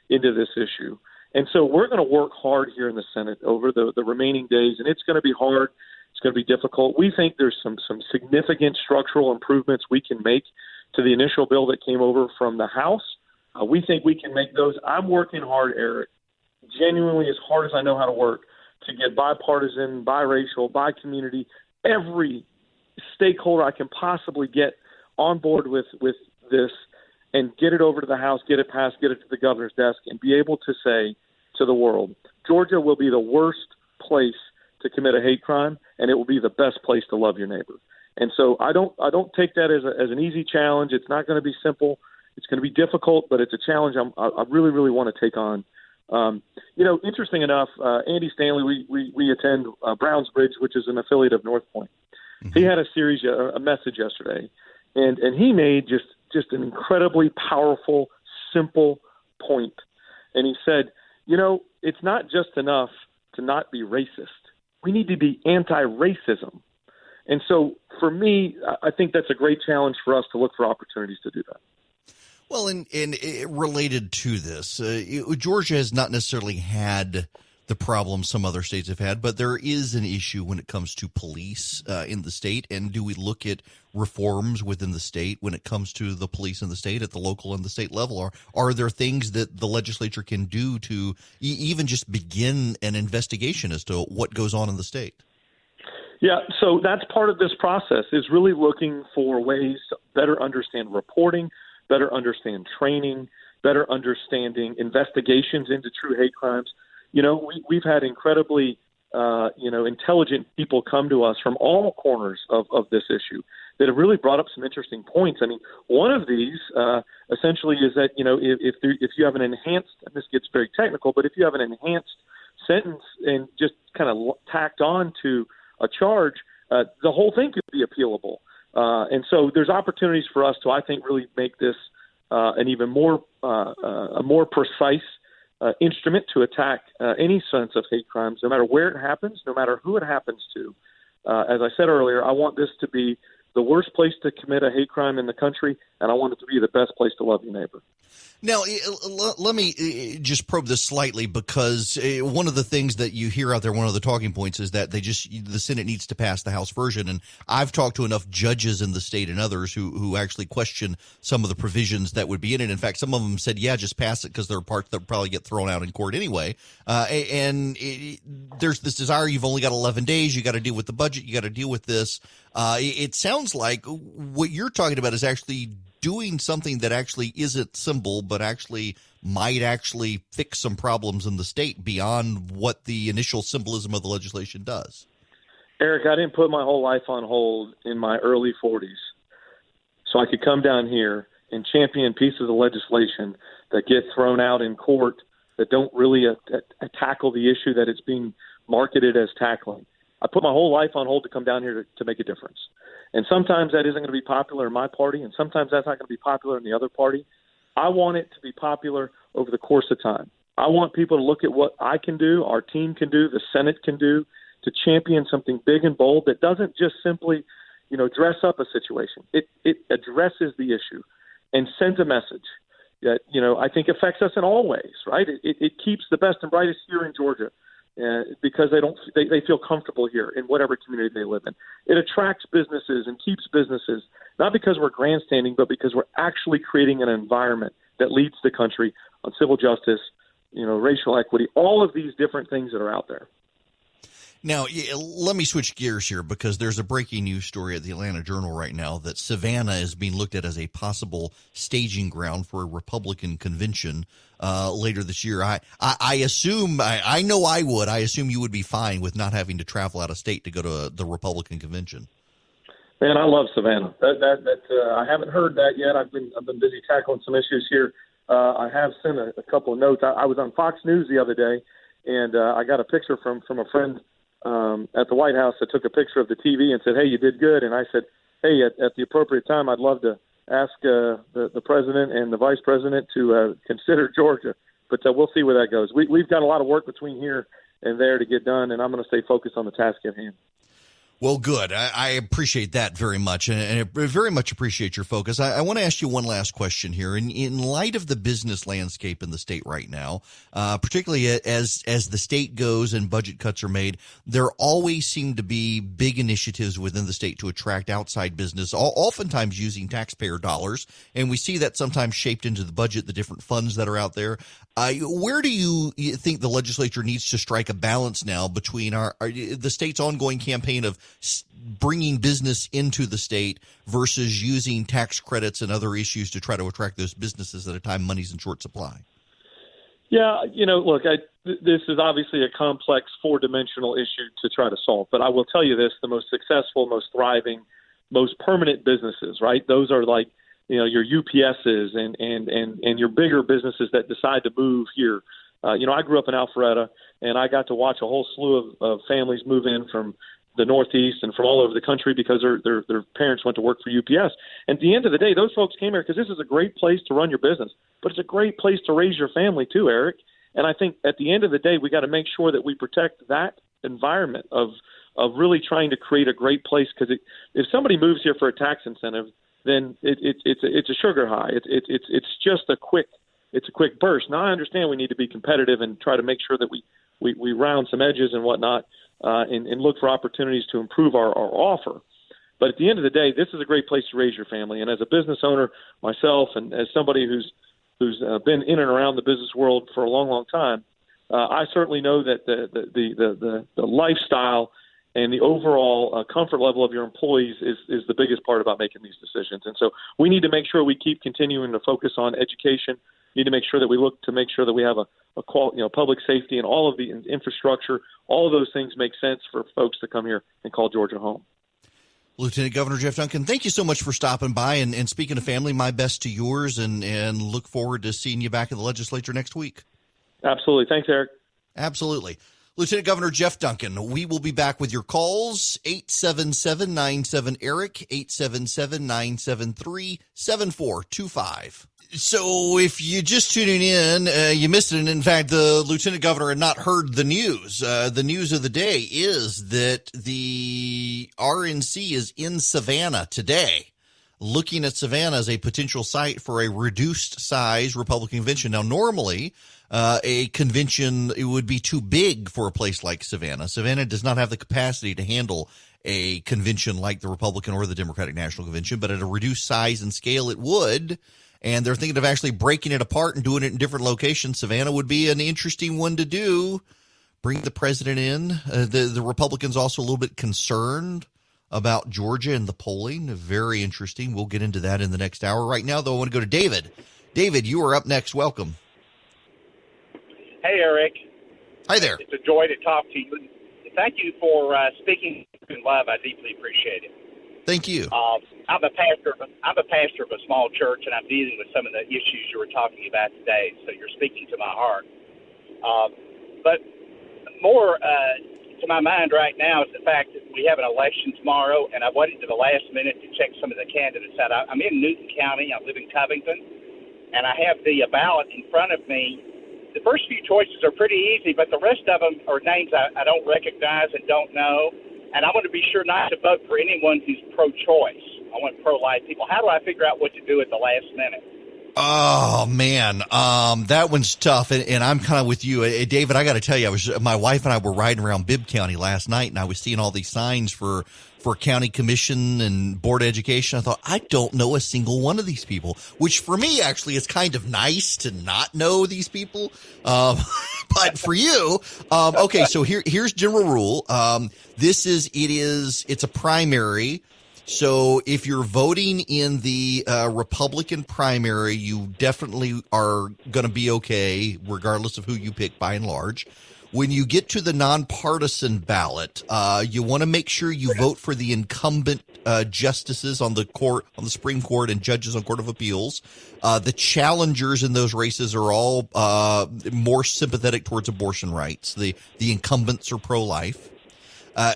into this issue. And so we're going to work hard here in the Senate over the remaining days, and it's going to be hard. It's going to be difficult. We think there's some significant structural improvements we can make to the initial bill that came over from the House. We think we can make those. I'm working hard, Eric, genuinely as hard as I know how to work, to get bipartisan, biracial, bi-community, every stakeholder I can possibly get on board with this and get it over to the House, get it passed, get it to the governor's desk, and be able to say to the world, Georgia will be the worst place to commit a hate crime, and it will be the best place to love your neighbor. And so I don't take that as an easy challenge. It's not going to be simple. It's going to be difficult, but it's a challenge I really, really want to take on. Interesting enough, Andy Stanley, we attend Browns Bridge, which is an affiliate of North Point. Mm-hmm. He had a message yesterday, and he made just an incredibly powerful, simple point. And he said, it's not just enough to not be racist. We need to be anti-racism. And so for me, I think that's a great challenge for us to look for opportunities to do that. Well, and related to this, Georgia has not necessarily had the problem some other states have had, but there is an issue when it comes to police in the state. And do we look at reforms within the state when it comes to the police in the state at the local and the state level? Are there things that the legislature can do to even just begin an investigation as to what goes on in the state? Yeah, so that's part of this process, is really looking for ways to better understand reporting, better understand training, better understanding investigations into true hate crimes. We've had incredibly, intelligent people come to us from all corners of this issue that have really brought up some interesting points. I mean, one of these essentially is that, if you have an enhanced, and this gets very technical, but if you have an enhanced sentence and just kind of tacked on to a charge, the whole thing could be appealable. And so there's opportunities for us to, I think, really make this an even more a more precise instrument to attack any sense of hate crimes, no matter where it happens, no matter who it happens to. As I said earlier, I want this to be the worst place to commit a hate crime in the country, and I want it to be the best place to love your neighbor. Now, let me just probe this slightly, because one of the things that you hear out there, one of the talking points is that the Senate needs to pass the House version. And I've talked to enough judges in the state and others who actually question some of the provisions that would be in it. In fact, some of them said, yeah, just pass it, because there are parts that probably get thrown out in court anyway. There's this desire. You've only got 11 days. You got to deal with the budget. You got to deal with this. It sounds like what you're talking about is actually doing something that actually isn't simple, but actually might actually fix some problems in the state beyond what the initial symbolism of the legislation does. Eric, I didn't put my whole life on hold in my early 40s so I could come down here and champion pieces of legislation that get thrown out in court that don't really tackle the issue that it's being marketed as tackling. I put my whole life on hold to come down here to make a difference. And sometimes that isn't going to be popular in my party, and sometimes that's not going to be popular in the other party. I want it to be popular over the course of time. I want people to look at what I can do, our team can do, the Senate can do, to champion something big and bold that doesn't just simply, dress up a situation. It addresses the issue and sends a message that, I think affects us in all ways, right? It keeps the best and brightest here in Georgia. Because they feel comfortable here in whatever community they live in. It attracts businesses and keeps businesses, not because we're grandstanding, but because we're actually creating an environment that leads the country on civil justice, racial equity, all of these different things that are out there. Now, let me switch gears here, because there's a breaking news story at the Atlanta Journal right now that Savannah is being looked at as a possible staging ground for a Republican convention later this year. I assume, I know I would. I assume you would be fine with not having to travel out of state to go to the Republican convention. Man, I love Savannah. I haven't heard that yet. I've been busy tackling some issues here. I have sent a couple of notes. I was on Fox News the other day, and I got a picture from a friend at the White House that took a picture of the TV and said, "Hey, you did good." And I said, "Hey, at the appropriate time, I'd love to ask the president and the vice president to consider Georgia." But we'll see where that goes. We've got a lot of work between here and there to get done, and I'm going to stay focused on the task at hand. Well, good. I appreciate that very much, and I very much appreciate your focus. I want to ask you one last question here. In light of the business landscape in the state right now, particularly as the state goes and budget cuts are made, there always seem to be big initiatives within the state to attract outside business, oftentimes using taxpayer dollars, and we see that sometimes shaped into the budget, the different funds that are out there. Where do you think the legislature needs to strike a balance now between the state's ongoing campaign of bringing business into the state versus using tax credits and other issues to try to attract those businesses at a time money's in short supply? Yeah, look, this is obviously a complex four-dimensional issue to try to solve. But I will tell you this, the most successful, most thriving, most permanent businesses, right? Those are like, your UPSs and your bigger businesses that decide to move here. I grew up in Alpharetta, and I got to watch a whole slew of families move in from the Northeast and from all over the country because their parents went to work for UPS. And at the end of the day, those folks came here because this is a great place to run your business, but it's a great place to raise your family too, Eric. And I think at the end of the day, we got to make sure that we protect that environment of really trying to create a great place, because if somebody moves here for a tax incentive, then it's a sugar high. It's just a quick burst. Now I understand we need to be competitive and try to make sure that we round some edges and whatnot, and look for opportunities to improve our offer. But at the end of the day, this is a great place to raise your family. And as a business owner myself, and as somebody who's been in and around the business world for a long, long time, I certainly know that the lifestyle and the overall comfort level of your employees is the biggest part about making these decisions. And so we need to make sure we keep continuing to focus on education. We need to make sure that we look to make sure that we have a public safety and all of the infrastructure. All of those things make sense for folks to come here and call Georgia home. Lieutenant Governor Geoff Duncan, thank you so much for stopping by. And speaking of family, my best to yours, and look forward to seeing you back in the legislature next week. Absolutely. Thanks, Eric. Absolutely. Lieutenant Governor Geoff Duncan, we will be back with your calls, 877-97-ERIC, 877-973-7425. So if you're just tuning in, you missed it. And in fact, the Lieutenant Governor had not heard the news. The news of the day is that the RNC is in Savannah today. looking at Savannah as a potential site for a reduced size Republican convention. Now, normally a convention, it would be too big for a place like Savannah. Savannah does not have the capacity to handle a convention like the Republican or the Democratic National Convention, but at a reduced size and scale, it would. And they're thinking of actually breaking it apart and doing it in different locations. Savannah would be an interesting one to do. Bring the president in. The Republicans also a little bit concerned about Georgia and the polling. Very interesting. We'll get into that in the next hour. Right now, though, I want to go to David. David, you are up next. Welcome. Hey, Eric. Hi there. It's a joy to talk to you. Thank you for speaking in love. I deeply appreciate it. Thank you. I'm a pastor of a small church, and I'm dealing with some of the issues you were talking about today. So you're speaking to my heart. But more to my mind right now is the fact that we have an election tomorrow, and I waited to the last minute to check some of the candidates out. I'm in Newton County. I live in Covington, and I have the ballot in front of me. The first few choices are pretty easy, but the rest of them are names I don't recognize and don't know. And I want to be sure not to vote for anyone who's pro-choice. I want pro-life people. How do I figure out what to do at the last minute? Oh, man. That one's tough. And I'm kind of with you. David, I got to tell you, my wife and I were riding around Bibb County last night, and I was seeing all these signs for county commission and board of education. I thought, I don't know a single one of these people, which for me actually is kind of nice to not know these people. But for you, okay, so here's general rule. It's a primary. So if you're voting in the Republican primary, you definitely are going to be okay, regardless of who you pick by and large. When you get to the nonpartisan ballot, you want to make sure you vote for the incumbent justices on the Supreme Court and judges on Court of Appeals. The challengers in those races are all more sympathetic towards abortion rights. The incumbents are pro-life.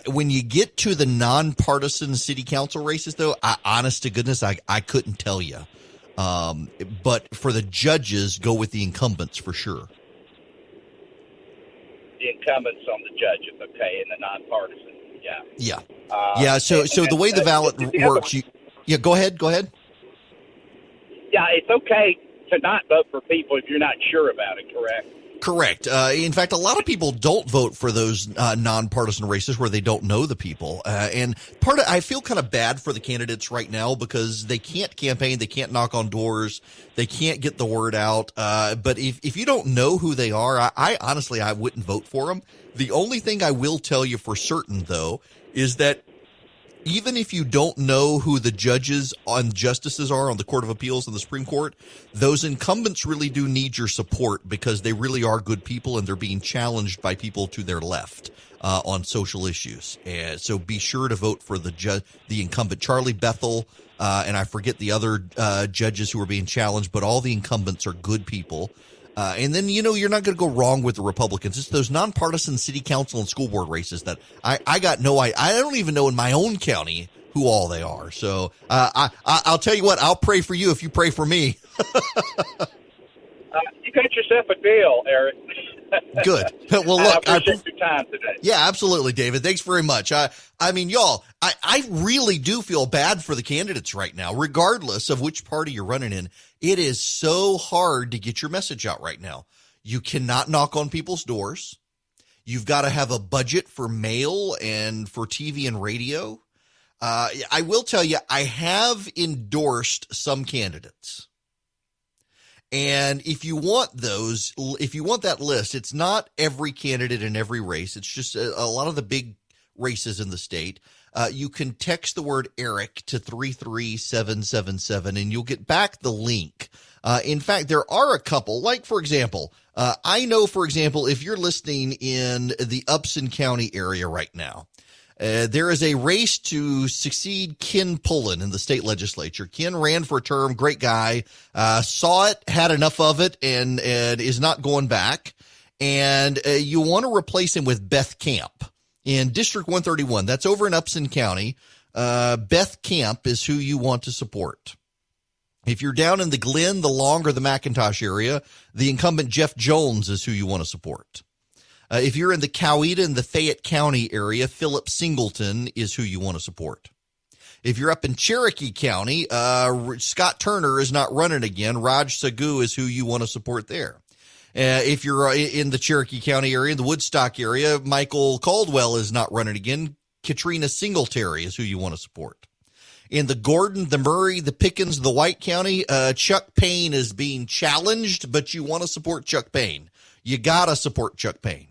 When you get to the nonpartisan city council races, though, honest to goodness, I couldn't tell you. But for the judges, go with the incumbents for sure. The incumbents on the judges, okay, and the nonpartisan, yeah. Yeah. So the way the ballot works, go ahead. Yeah, it's okay to not vote for people if you're not sure about it, correct? Correct. In fact, a lot of people don't vote for those nonpartisan races where they don't know the people. And I feel kind of bad for the candidates right now because they can't campaign, they can't knock on doors, they can't get the word out. But if you don't know who they are, I honestly wouldn't vote for them. The only thing I will tell you for certain, though, is that even if you don't know who the judges and justices are on the Court of Appeals and the Supreme Court, those incumbents really do need your support because they really are good people and they're being challenged by people to their left on social issues. And so be sure to vote for the incumbent, Charlie Bethel, and I forget the other judges who are being challenged, but all the incumbents are good people. And then, you're not going to go wrong with the Republicans. It's those nonpartisan city council and school board races that I got no idea. I don't even know in my own county who all they are. So I'll tell you what, I'll pray for you if you pray for me. You got yourself a deal, Eric. Good. Well, look, I appreciate your time today. Yeah, absolutely, David. Thanks very much. I mean, y'all, I really do feel bad for the candidates right now, regardless of which party you're running in. It is so hard to get your message out right now. You cannot knock on people's doors. You've got to have a budget for mail and for TV and radio. I will tell you, I have endorsed some candidates. And if you want that list, it's not every candidate in every race. It's just a lot of the big races in the state. You can text the word Eric to 33777 and you'll get back the link. In fact, there are a couple, like, for example, I know, for example, if you're listening in the Upson County area right now, there is a race to succeed Ken Pullen in the state legislature. Ken ran for a term, great guy, saw it, had enough of it, and is not going back. And you want to replace him with Beth Camp in District 131. That's over in Upson County. Beth Camp is who you want to support. If you're down in the Glen, the Long, or the McIntosh area, the incumbent Geoff Jones is who you want to support. If you're in the Coweta and the Fayette County area, Philip Singleton is who you want to support. If you're up in Cherokee County, Scott Turner is not running again. Raj Sagu is who you want to support there. If you're in the Cherokee County area, the Woodstock area, Michael Caldwell is not running again. Katrina Singletary is who you want to support. In the Gordon, the Murray, the Pickens, the White County, Chuck Payne is being challenged, but you want to support Chuck Payne. You got to support Chuck Payne.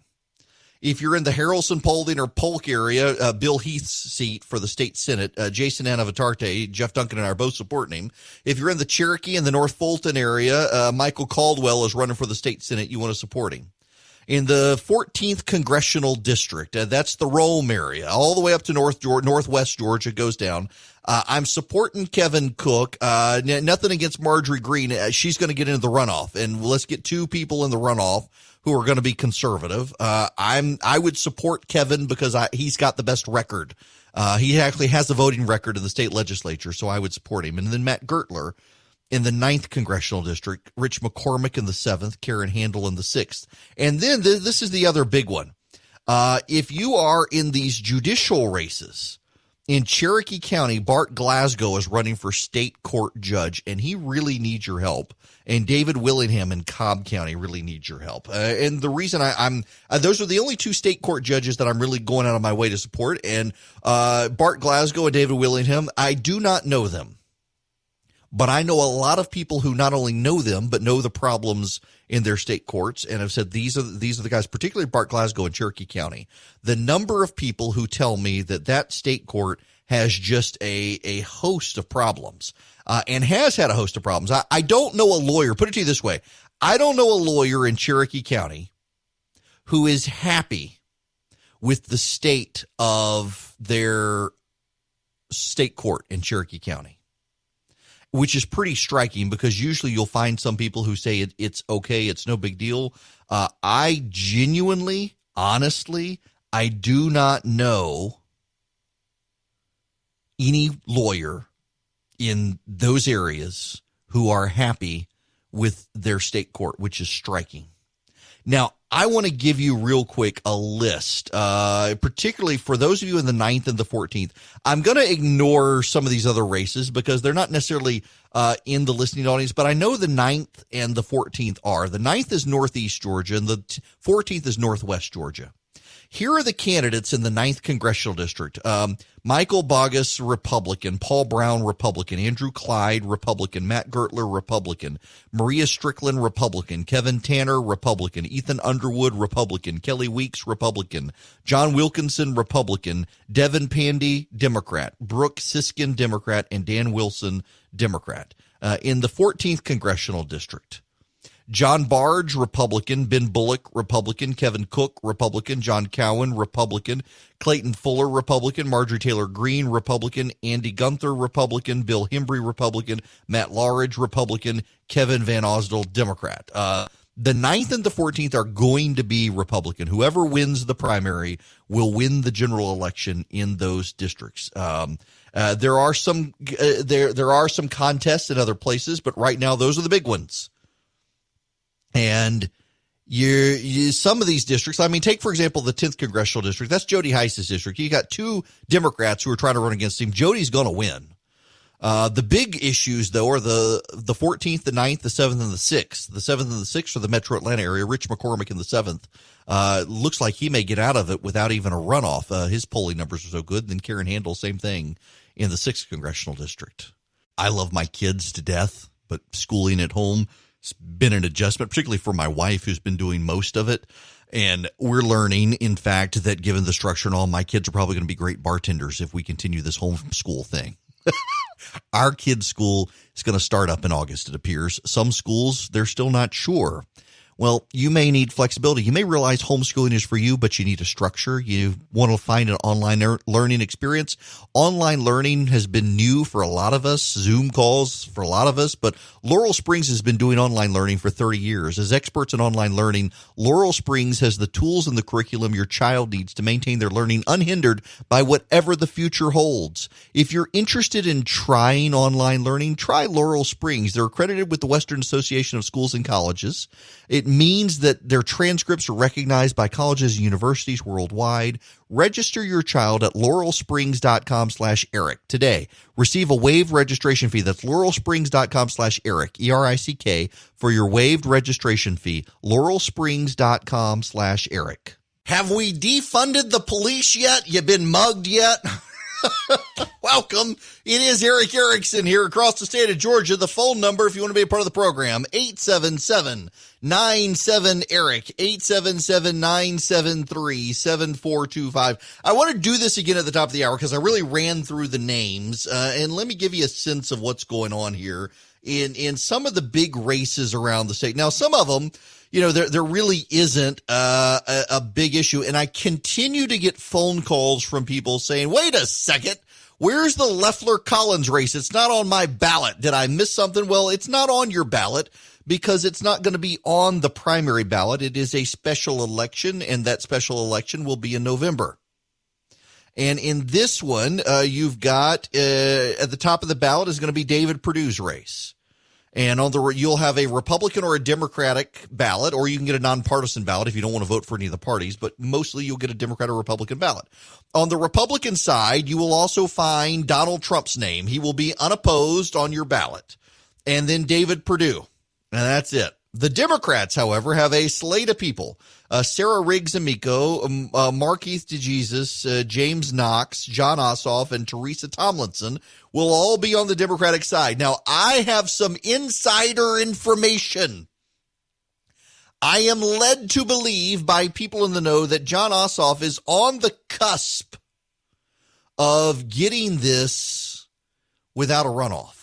If you're in the Harrelson, Paulding, or Polk area, Bill Heath's seat for the state Senate, Jason Anavitarte, Geoff Duncan and I are both supporting him. If you're in the Cherokee and the North Fulton area, Michael Caldwell is running for the state Senate. You want to support him. In the 14th Congressional District, that's the Rome area, all the way up to northwest Georgia goes down. I'm supporting Kevin Cook. Nothing against Marjorie Greene. She's going to get into the runoff, and let's get two people in the runoff who are going to be conservative. I would support Kevin because he's got the best record. He actually has the voting record in the state legislature, so I would support him. And then Matt Gertler in the 9th Congressional District, Rich McCormick in the 7th, Karen Handel in the 6th. And then this is the other big one. If you are in these judicial races, in Cherokee County, Bart Glasgow is running for state court judge, and he really needs your help. And David Willingham in Cobb County really needs your help. And the reason I'm those are the only two state court judges that I'm really going out of my way to support. And Bart Glasgow and David Willingham, I do not know them. But I know a lot of people who not only know them, but know the problems in their state courts and have said these are the guys, particularly Bart Glasgow in Cherokee County. The number of people who tell me that state court has just a host of problems and has had a host of problems. I don't know a lawyer, put it to you this way, I don't know a lawyer in Cherokee County who is happy with the state of their state court in Cherokee County. Which is pretty striking because usually you'll find some people who say it's okay, it's no big deal. I genuinely, honestly, I do not know any lawyer in those areas who are happy with their state court, which is striking. Now, I want to give you real quick a list, particularly for those of you in the 9th and the 14th. I'm going to ignore some of these other races because they're not necessarily in the listening audience, but I know the 9th and the 14th are. The 9th is Northeast Georgia and the 14th is Northwest Georgia. Here are the candidates in the 9th Congressional District. Michael Bogus, Republican. Paul Brown, Republican. Andrew Clyde, Republican. Matt Gertler, Republican. Maria Strickland, Republican. Kevin Tanner, Republican. Ethan Underwood, Republican. Kelly Weeks, Republican. John Wilkinson, Republican. Devin Pandy, Democrat. Brooke Siskin, Democrat. And Dan Wilson, Democrat. In the 14th Congressional District, John Barge, Republican. Ben Bullock, Republican. Kevin Cook, Republican. John Cowan, Republican. Clayton Fuller, Republican. Marjorie Taylor Greene, Republican. Andy Gunther, Republican. Bill Hembry, Republican. Matt Lauridge, Republican. Kevin Van Osdale, Democrat. The 9th and the 14th are going to be Republican. Whoever wins the primary will win the general election in those districts. There are some contests in other places, but right now those are the big ones. And some of these districts, I mean, take, for example, the 10th Congressional District. That's Jody Hice's district. You got two Democrats who are trying to run against him. Jody's going to win. The big issues, though, are the 14th, the 9th, the 7th, and the 6th. The 7th and the 6th are the metro Atlanta area. Rich McCormick in the 7th. Looks like he may get out of it without even a runoff. His polling numbers are so good. And then Karen Handel, same thing in the 6th Congressional District. I love my kids to death, but schooling at home, it's been an adjustment, particularly for my wife, who's been doing most of it. And we're learning, in fact, that given the structure and all, my kids are probably going to be great bartenders if we continue this homeschool thing. Our kids' school is going to start up in August, it appears. Some schools, they're still not sure. Well, you may need flexibility. You may realize homeschooling is for you, but you need a structure. You want to find an online learning experience. Online learning has been new for a lot of us, Zoom calls for a lot of us, but Laurel Springs has been doing online learning for 30 years. As experts in online learning, Laurel Springs has the tools and the curriculum your child needs to maintain their learning unhindered by whatever the future holds. If you're interested in trying online learning, try Laurel Springs. They're accredited with the Western Association of Schools and Colleges. It It means that their transcripts are recognized by colleges and universities worldwide. Register your child at laurelsprings.com/Eric today. Receive a waived registration fee. That's laurelsprings.com/Eric, ERICK, for your waived registration fee. laurelsprings.com/Eric. Have we defunded the police yet? You been mugged yet? Welcome. It is Eric Erickson here across the state of Georgia. The phone number, if you want to be a part of the program, 877-97-ERIC, 877-973-7425. I want to do this again at the top of the hour because I really ran through the names, and let me give you a sense of what's going on here in some of the big races around the state. Now, some of them, you know, there really isn't a big issue. And I continue to get phone calls from people saying, wait a second, where's the Loeffler-Collins race? It's not on my ballot. Did I miss something? Well, it's not on your ballot because it's not going to be on the primary ballot. It is a special election, and that special election will be in November. And in this one, you've got at the top of the ballot is going to be David Perdue's race. And you'll have a Republican or a Democratic ballot, or you can get a nonpartisan ballot if you don't want to vote for any of the parties, but mostly you'll get a Democrat or Republican ballot. On the Republican side, you will also find Donald Trump's name. He will be unopposed on your ballot. And then David Perdue. And that's it. The Democrats, however, have a slate of people. Sarah Riggs Amico, Markeith DeJesus, James Knox, John Ossoff, and Teresa Tomlinson will all be on the Democratic side. Now, I have some insider information. I am led to believe by people in the know that John Ossoff is on the cusp of getting this without a runoff.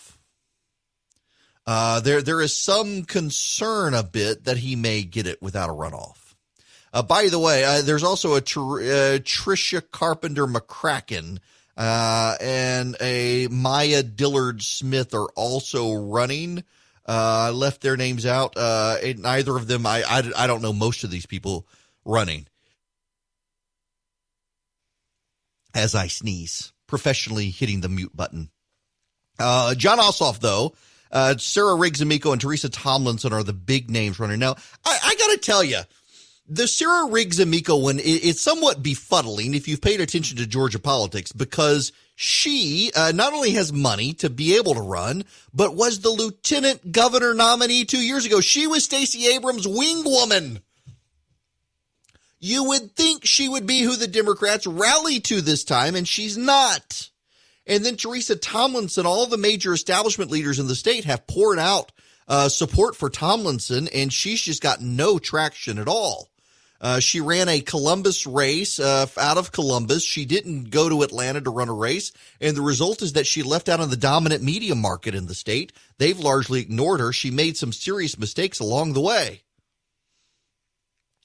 There is some concern a bit that he may get it without a runoff. By the way, there's also a Tricia Carpenter McCracken and a Maya Dillard Smith are also running. I left their names out. Neither of them, I don't know most of these people running. As I sneeze, professionally hitting the mute button. John Ossoff, though, Sarah Riggs Amico and Teresa Tomlinson are the big names running. Now, I got to tell you, the Sarah Riggs Amico one, it's somewhat befuddling if you've paid attention to Georgia politics, because she not only has money to be able to run, but was the lieutenant governor nominee 2 years ago. She was Stacey Abrams' wing woman. You would think she would be who the Democrats rally to this time, and she's not. And then Teresa Tomlinson, all the major establishment leaders in the state have poured out support for Tomlinson, and she's just got no traction at all. She ran a Columbus race out of Columbus. She didn't go to Atlanta to run a race, and the result is that she left out on the dominant media market in the state. They've largely ignored her. She made some serious mistakes along the way.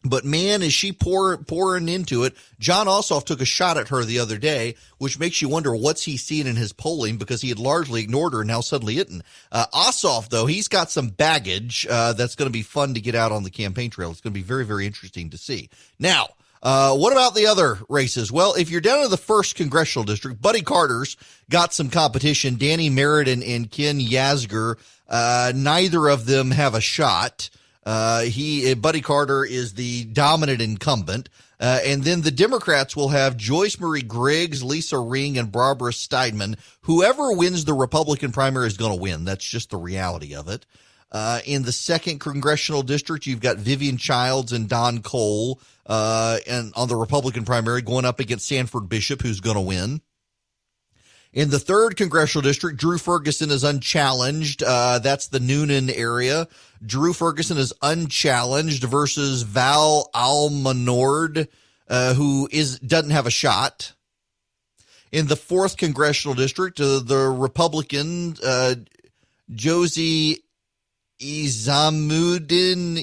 But man, is she pouring into it. John Ossoff took a shot at her the other day, which makes you wonder what's he seeing in his polling, because he had largely ignored her and now suddenly isn't. Ossoff, though, he's got some baggage that's going to be fun to get out on the campaign trail. It's going to be very, very interesting to see. Now, what about the other races? Well, if you're down to the 1st Congressional District, Buddy Carter's got some competition. Danny Merritt and Ken Yasgur, neither of them have a shot. Buddy Carter is the dominant incumbent. And then the Democrats will have Joyce Marie Griggs, Lisa Ring, and Barbara Steidman. Whoever wins the Republican primary is going to win. That's just the reality of it. In the 2nd Congressional District, you've got Vivian Childs and Don Cole, and on the Republican primary going up against Sanford Bishop, who's going to win. In the 3rd Congressional District, Drew Ferguson is unchallenged. That's the Noonan area. Drew Ferguson is unchallenged versus Val Almanord, who doesn't have a shot. In the 4th Congressional District, the Republican Josie Izamuddin,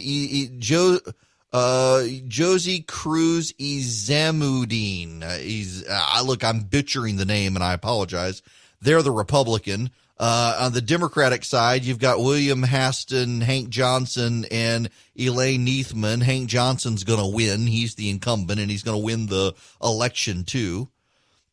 Josie Cruz Izamuddin. Look, I'm butchering the name, and I apologize. They're the Republican. On the Democratic side, you've got William Haston, Hank Johnson, and Elaine Neithman. Hank Johnson's going to win. He's the incumbent, and he's going to win the election, too.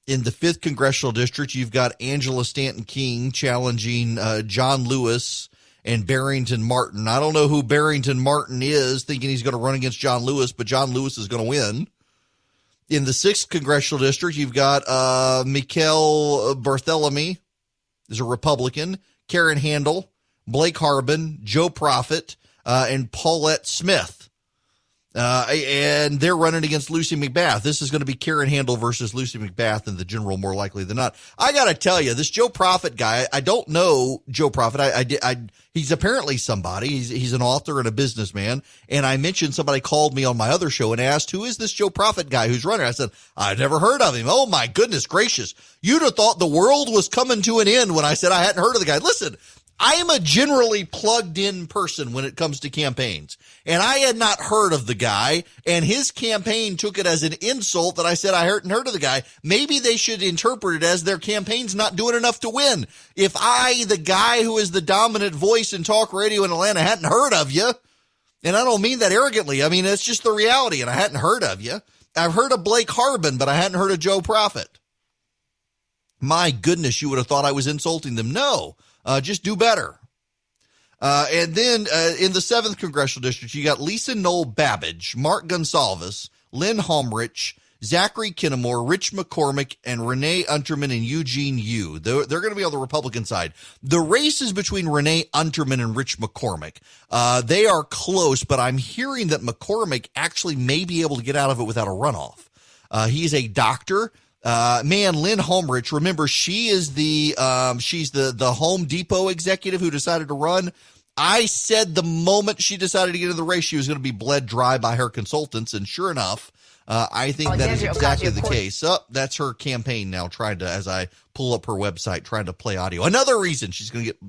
In the 5th Congressional District, you've got Angela Stanton King challenging John Lewis and Barrington Martin. I don't know who Barrington Martin is, thinking he's going to run against John Lewis, but John Lewis is going to win. In the 6th congressional district, you've got Mikhail Barthélemy is a Republican, Karen Handel, Blake Harbin, Joe Profit, and Paulette Smith. And they're running against Lucy McBath. This is going to be Karen Handel versus Lucy McBath in the general, more likely than not. I got to tell you, this Joe Profit guy, I don't know Joe Profit. He's apparently somebody. He's an author and a businessman. And I mentioned somebody called me on my other show and asked, who is this Joe Profit guy who's running? I said, I've never heard of him. Oh, my goodness gracious. You'd have thought the world was coming to an end when I said I hadn't heard of the guy. Listen, I am a generally plugged in person when it comes to campaigns, and I had not heard of the guy, and his campaign took it as an insult that I said I hadn't heard of the guy. Maybe they should interpret it as their campaign's not doing enough to win. If I, the guy who is the dominant voice in talk radio in Atlanta, hadn't heard of you, and I don't mean that arrogantly, I mean, it's just the reality, and I hadn't heard of you. I've heard of Blake Harbin, but I hadn't heard of Joe Profit. My goodness, you would have thought I was insulting them. No. Just do better. And then in the 7th congressional district, you got Lisa Noel Babbage, Mark Gonsalves, Lynn Homrich, Zachary Kinnemore, Rich McCormick, and Renee Unterman and Eugene Yu. They're going to be on the Republican side. The race is between Renee Unterman and Rich McCormick. They are close, but I'm hearing that McCormick actually may be able to get out of it without a runoff. He's a doctor. Lynn Homrich, remember, she is she's the Home Depot executive who decided to run. I said the moment she decided to get in the race, she was going to be bled dry by her consultants. And sure enough, I think that is exactly the case. That's her campaign now, trying to, as I pull up her website, trying to play audio. Another reason she's going to get,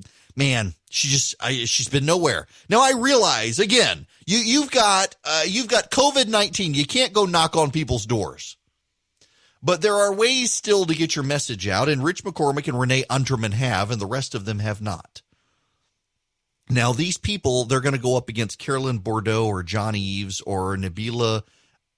she's been nowhere. Now I realize, again, you've got COVID-19. You can't go knock on people's doors. But there are ways still to get your message out, and Rich McCormick and Renee Unterman have, and the rest of them have not. Now, these people, they're going to go up against Carolyn Bordeaux or John Eves or Nabila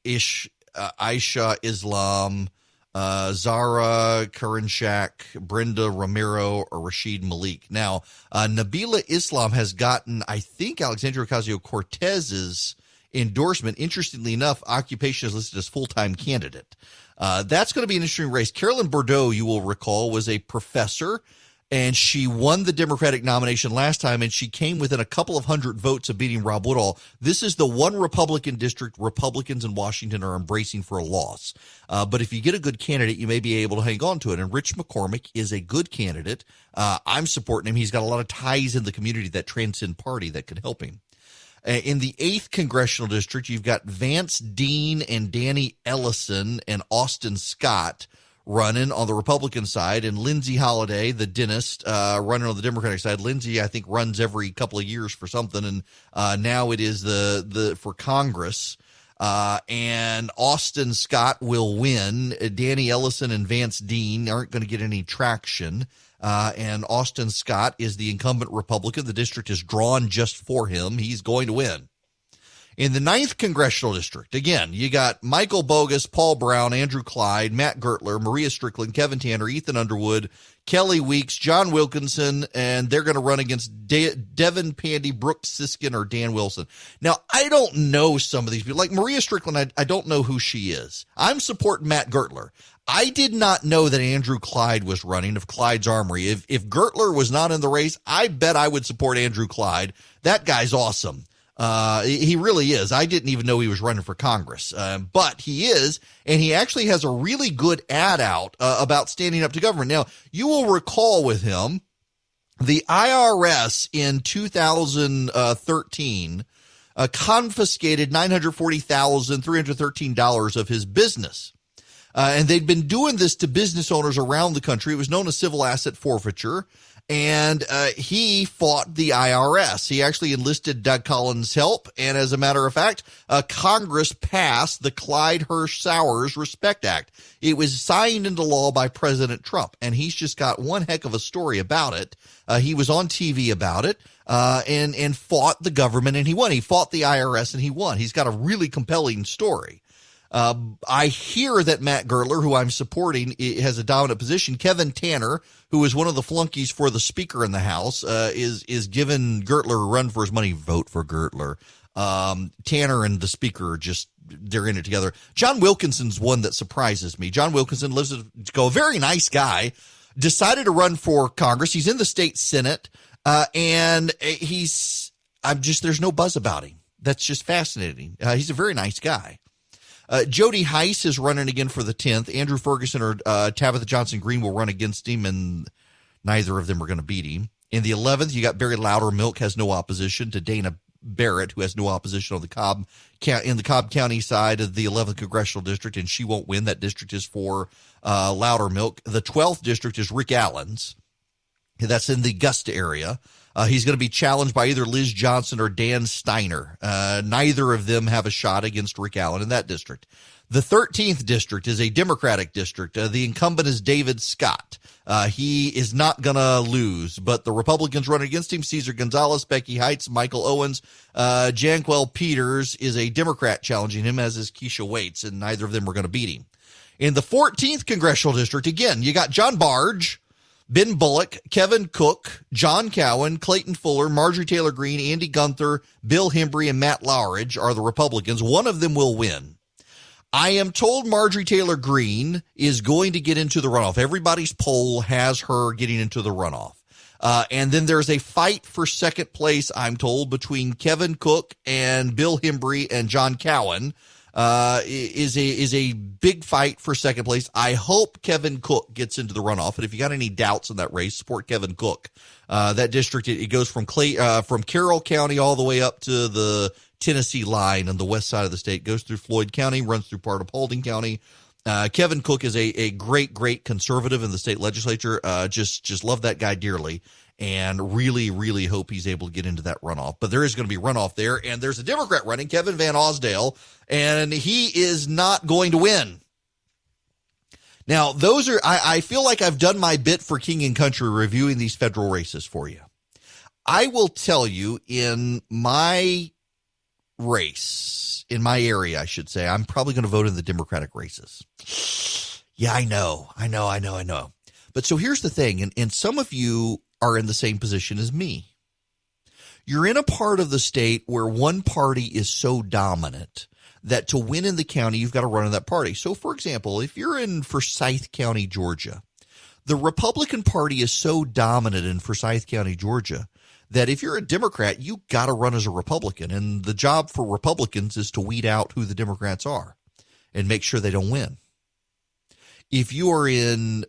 Aisha Islam, Zara Karinchak, Brenda Romero, or Rashid Malik. Now, Nabila Islam has gotten, I think, Alexandria Ocasio-Cortez's endorsement. Interestingly enough, occupation is listed as full-time candidate. That's going to be an interesting race. Carolyn Bordeaux, you will recall, was a professor, and she won the Democratic nomination last time, and she came within a couple of hundred votes of beating Rob Woodall. This is the one Republican district Republicans in Washington are embracing for a loss. But if you get a good candidate, you may be able to hang on to it. And Rich McCormick is a good candidate. I'm supporting him. He's got a lot of ties in the community that transcend party that could help him. In the 8th congressional district, you've got Vance Dean and Danny Ellison and Austin Scott running on the Republican side, and Lindsay Holliday, the dentist, running on the Democratic side. Lindsay, I think, runs every couple of years for something, and now it is the for Congress. And Austin Scott will win. Danny Ellison and Vance Dean aren't going to get any traction. And Austin Scott is the incumbent Republican. The district is drawn just for him. He's going to win. In the 9th congressional district, again, you got Michael Bogus, Paul Brown, Andrew Clyde, Matt Gertler, Maria Strickland, Kevin Tanner, Ethan Underwood, Kelly Weeks, John Wilkinson, and they're going to run against Devin Pandy, Brooks Siskin, or Dan Wilson. Now, I don't know some of these people. Like Maria Strickland, I don't know who she is. I'm supporting Matt Gertler. I did not know that Andrew Clyde was running of Clyde's Armory. If Gertler was not in the race, I bet I would support Andrew Clyde. That guy's awesome. He really is. I didn't even know he was running for Congress, but he is, and he actually has a really good ad out about standing up to government. Now, you will recall with him, the IRS in 2013 confiscated $940,313 of his business. And they'd been doing this to business owners around the country. It was known as civil asset forfeiture. And he fought the IRS. He actually enlisted Doug Collins' help. And as a matter of fact, Congress passed the Clyde Hirsch-Sowers Respect Act. It was signed into law by President Trump. And he's just got one heck of a story about it. He was on TV about it and fought the government, and he won. He fought the IRS, and he won. He's got a really compelling story. I hear that Matt Gertler, who I'm supporting, has a dominant position. Kevin Tanner, who is one of the flunkies for the Speaker in the House, is giving Gertler a run for his money. Vote for Gertler. Tanner and the Speaker are they're in it together. John Wilkinson's one that surprises me. John Wilkinson lives in a very nice guy, decided to run for Congress. He's in the state Senate, and there's no buzz about him. That's just fascinating. He's a very nice guy. Jody Heiss is running again for the 10th. Andrew Ferguson or Tabitha Johnson Green will run against him, and neither of them are going to beat him. In the 11th, you got Barry Loudermilk has no opposition to Dana Barrett, who has no opposition on the Cobb County side of the 11th congressional district, and she won't win. That district is for Loudermilk. The 12th district is Rick Allen's. That's in the Augusta area. He's going to be challenged by either Liz Johnson or Dan Steiner. Neither of them have a shot against Rick Allen in that district. The 13th district is a Democratic district. The incumbent is David Scott. He is not going to lose, but the Republicans running against him, Cesar Gonzalez, Becky Heitz, Michael Owens, Janquel Peters is a Democrat challenging him, as is Keisha Waits, and neither of them are going to beat him. In the 14th congressional district, again, you got John Barge, Ben Bullock, Kevin Cook, John Cowan, Clayton Fuller, Marjorie Taylor Greene, Andy Gunther, Bill Hembry, and Matt Lauridge are the Republicans. One of them will win. I am told Marjorie Taylor Greene is going to get into the runoff. Everybody's poll has her getting into the runoff. And then there's a fight for second place, I'm told, between Kevin Cook and Bill Hembry and John Cowan. Is a big fight for second place. I hope Kevin Cook gets into the runoff. And if you got any doubts in that race, support Kevin Cook. That district, it goes from Carroll County all the way up to the Tennessee line on the west side of the state, goes through Floyd County, runs through part of Paulding County. Kevin Cook is a great conservative in the state legislature. Just love that guy dearly. And really, really hope he's able to get into that runoff. But there is going to be runoff there. And there's a Democrat running, Kevin Van Osdale, and he is not going to win. Now, I feel like I've done my bit for King and Country reviewing these federal races for you. I will tell you, in my race, in my area, I should say, I'm probably going to vote in the Democratic races. Yeah, I know. But so here's the thing, and some of you are in the same position as me. You're in a part of the state where one party is so dominant that to win in the county, you've got to run in that party. So, for example, if you're in Forsyth County, Georgia, the Republican Party is so dominant in Forsyth County, Georgia, that if you're a Democrat, you got to run as a Republican. And the job for Republicans is to weed out who the Democrats are and make sure they don't win. If you are in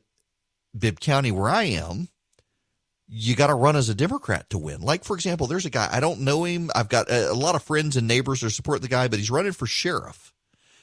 Bibb County, where I am, you got to run as a Democrat to win. Like, for example, there's a guy, I don't know him. I've got a lot of friends and neighbors that support the guy, but he's running for sheriff,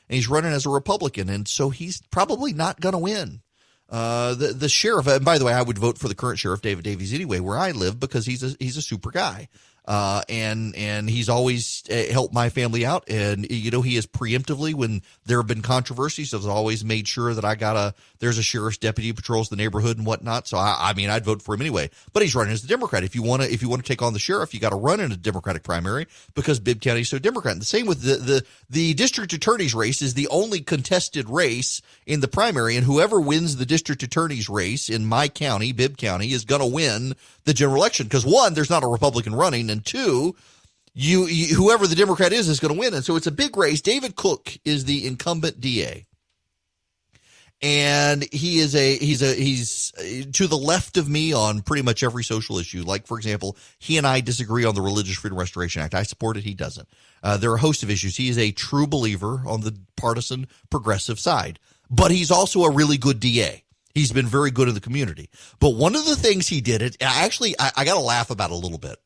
and he's running as a Republican, and so he's probably not going to win. The sheriff, and by the way, I would vote for the current sheriff, David Davies, anyway, where I live, because he's a super guy. And he's always helped my family out. And, he has preemptively, when there have been controversies, has always made sure that there's a sheriff's deputy who patrols the neighborhood and whatnot. So I'd vote for him anyway, but he's running as a Democrat. If you want to take on the sheriff, you got to run in a Democratic primary because Bibb County is so Democrat. And the same with the district attorney's race is the only contested race in the primary. And whoever wins the district attorney's race in my county, Bibb County, is going to win the general election. Because one, there's not a Republican running, and two, whoever the Democrat is going to win. And so it's a big race. David Cook is the incumbent DA. And he's to the left of me on pretty much every social issue. Like, for example, he and I disagree on the Religious Freedom Restoration Act. I support it. He doesn't. There are a host of issues. He is a true believer on the partisan progressive side, but he's also a really good DA. He's been very good in the community. But one of the things he did, I got to laugh about it a little bit.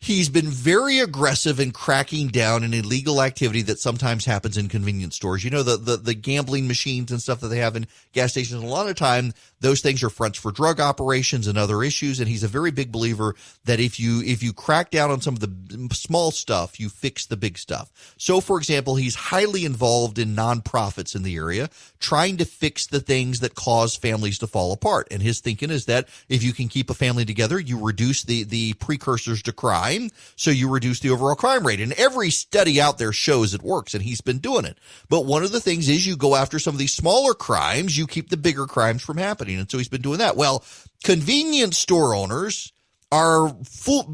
He's been very aggressive in cracking down on illegal activity that sometimes happens in convenience stores. The gambling machines and stuff that they have in gas stations. A lot of time, those things are fronts for drug operations and other issues. And he's a very big believer that if you crack down on some of the small stuff, you fix the big stuff. So, for example, he's highly involved in nonprofits in the area, trying to fix the things that cause families to fall apart. And his thinking is that if you can keep a family together, you reduce the precursors to crime, so you reduce the overall crime rate. And every study out there shows it works, and he's been doing it. But one of the things is you go after some of these smaller crimes, you keep the bigger crimes from happening. And so he's been doing that. Well, convenience store owners are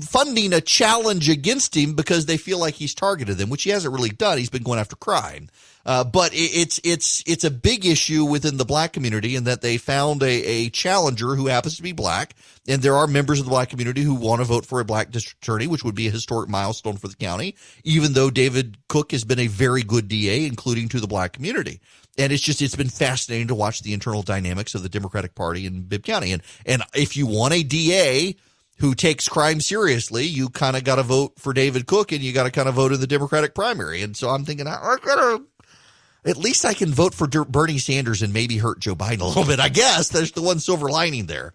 funding a challenge against him because they feel like he's targeted them, which he hasn't really done. He's been going after crime. But it's a big issue within the black community in that they found a challenger who happens to be black. And there are members of the black community who want to vote for a black district attorney, which would be a historic milestone for the county, even though David Cook has been a very good DA, including to the black community. And it's been fascinating to watch the internal dynamics of the Democratic Party in Bibb County. And if you want a DA who takes crime seriously, you kind of got to vote for David Cook, and you got to kind of vote in the Democratic primary. And so I'm thinking, at least I can vote for Bernie Sanders and maybe hurt Joe Biden a little bit. I guess there's the one silver lining there.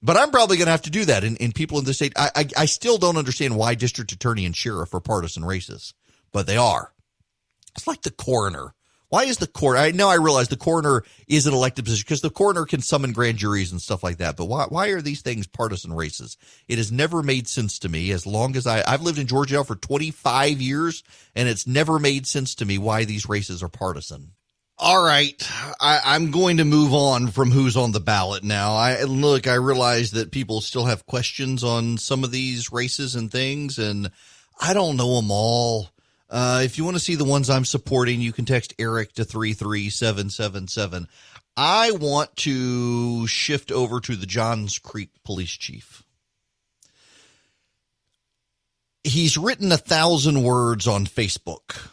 But I'm probably going to have to do that in people in the state. I still don't understand why district attorney and sheriff are partisan races, but they are. It's like the coroner. Why is the coroner? I realize the coroner is an elected position because the coroner can summon grand juries and stuff like that. But why are these things partisan races? It has never made sense to me as long as I've lived in Georgia now for 25 years, and it's never made sense to me why these races are partisan. All right. I'm going to move on from who's on the ballot now. I realize that people still have questions on some of these races and things, and I don't know them all. If you want to see the ones I'm supporting, you can text Eric to 33777. I want to shift over to the Johns Creek police chief. He's written 1,000 words on Facebook,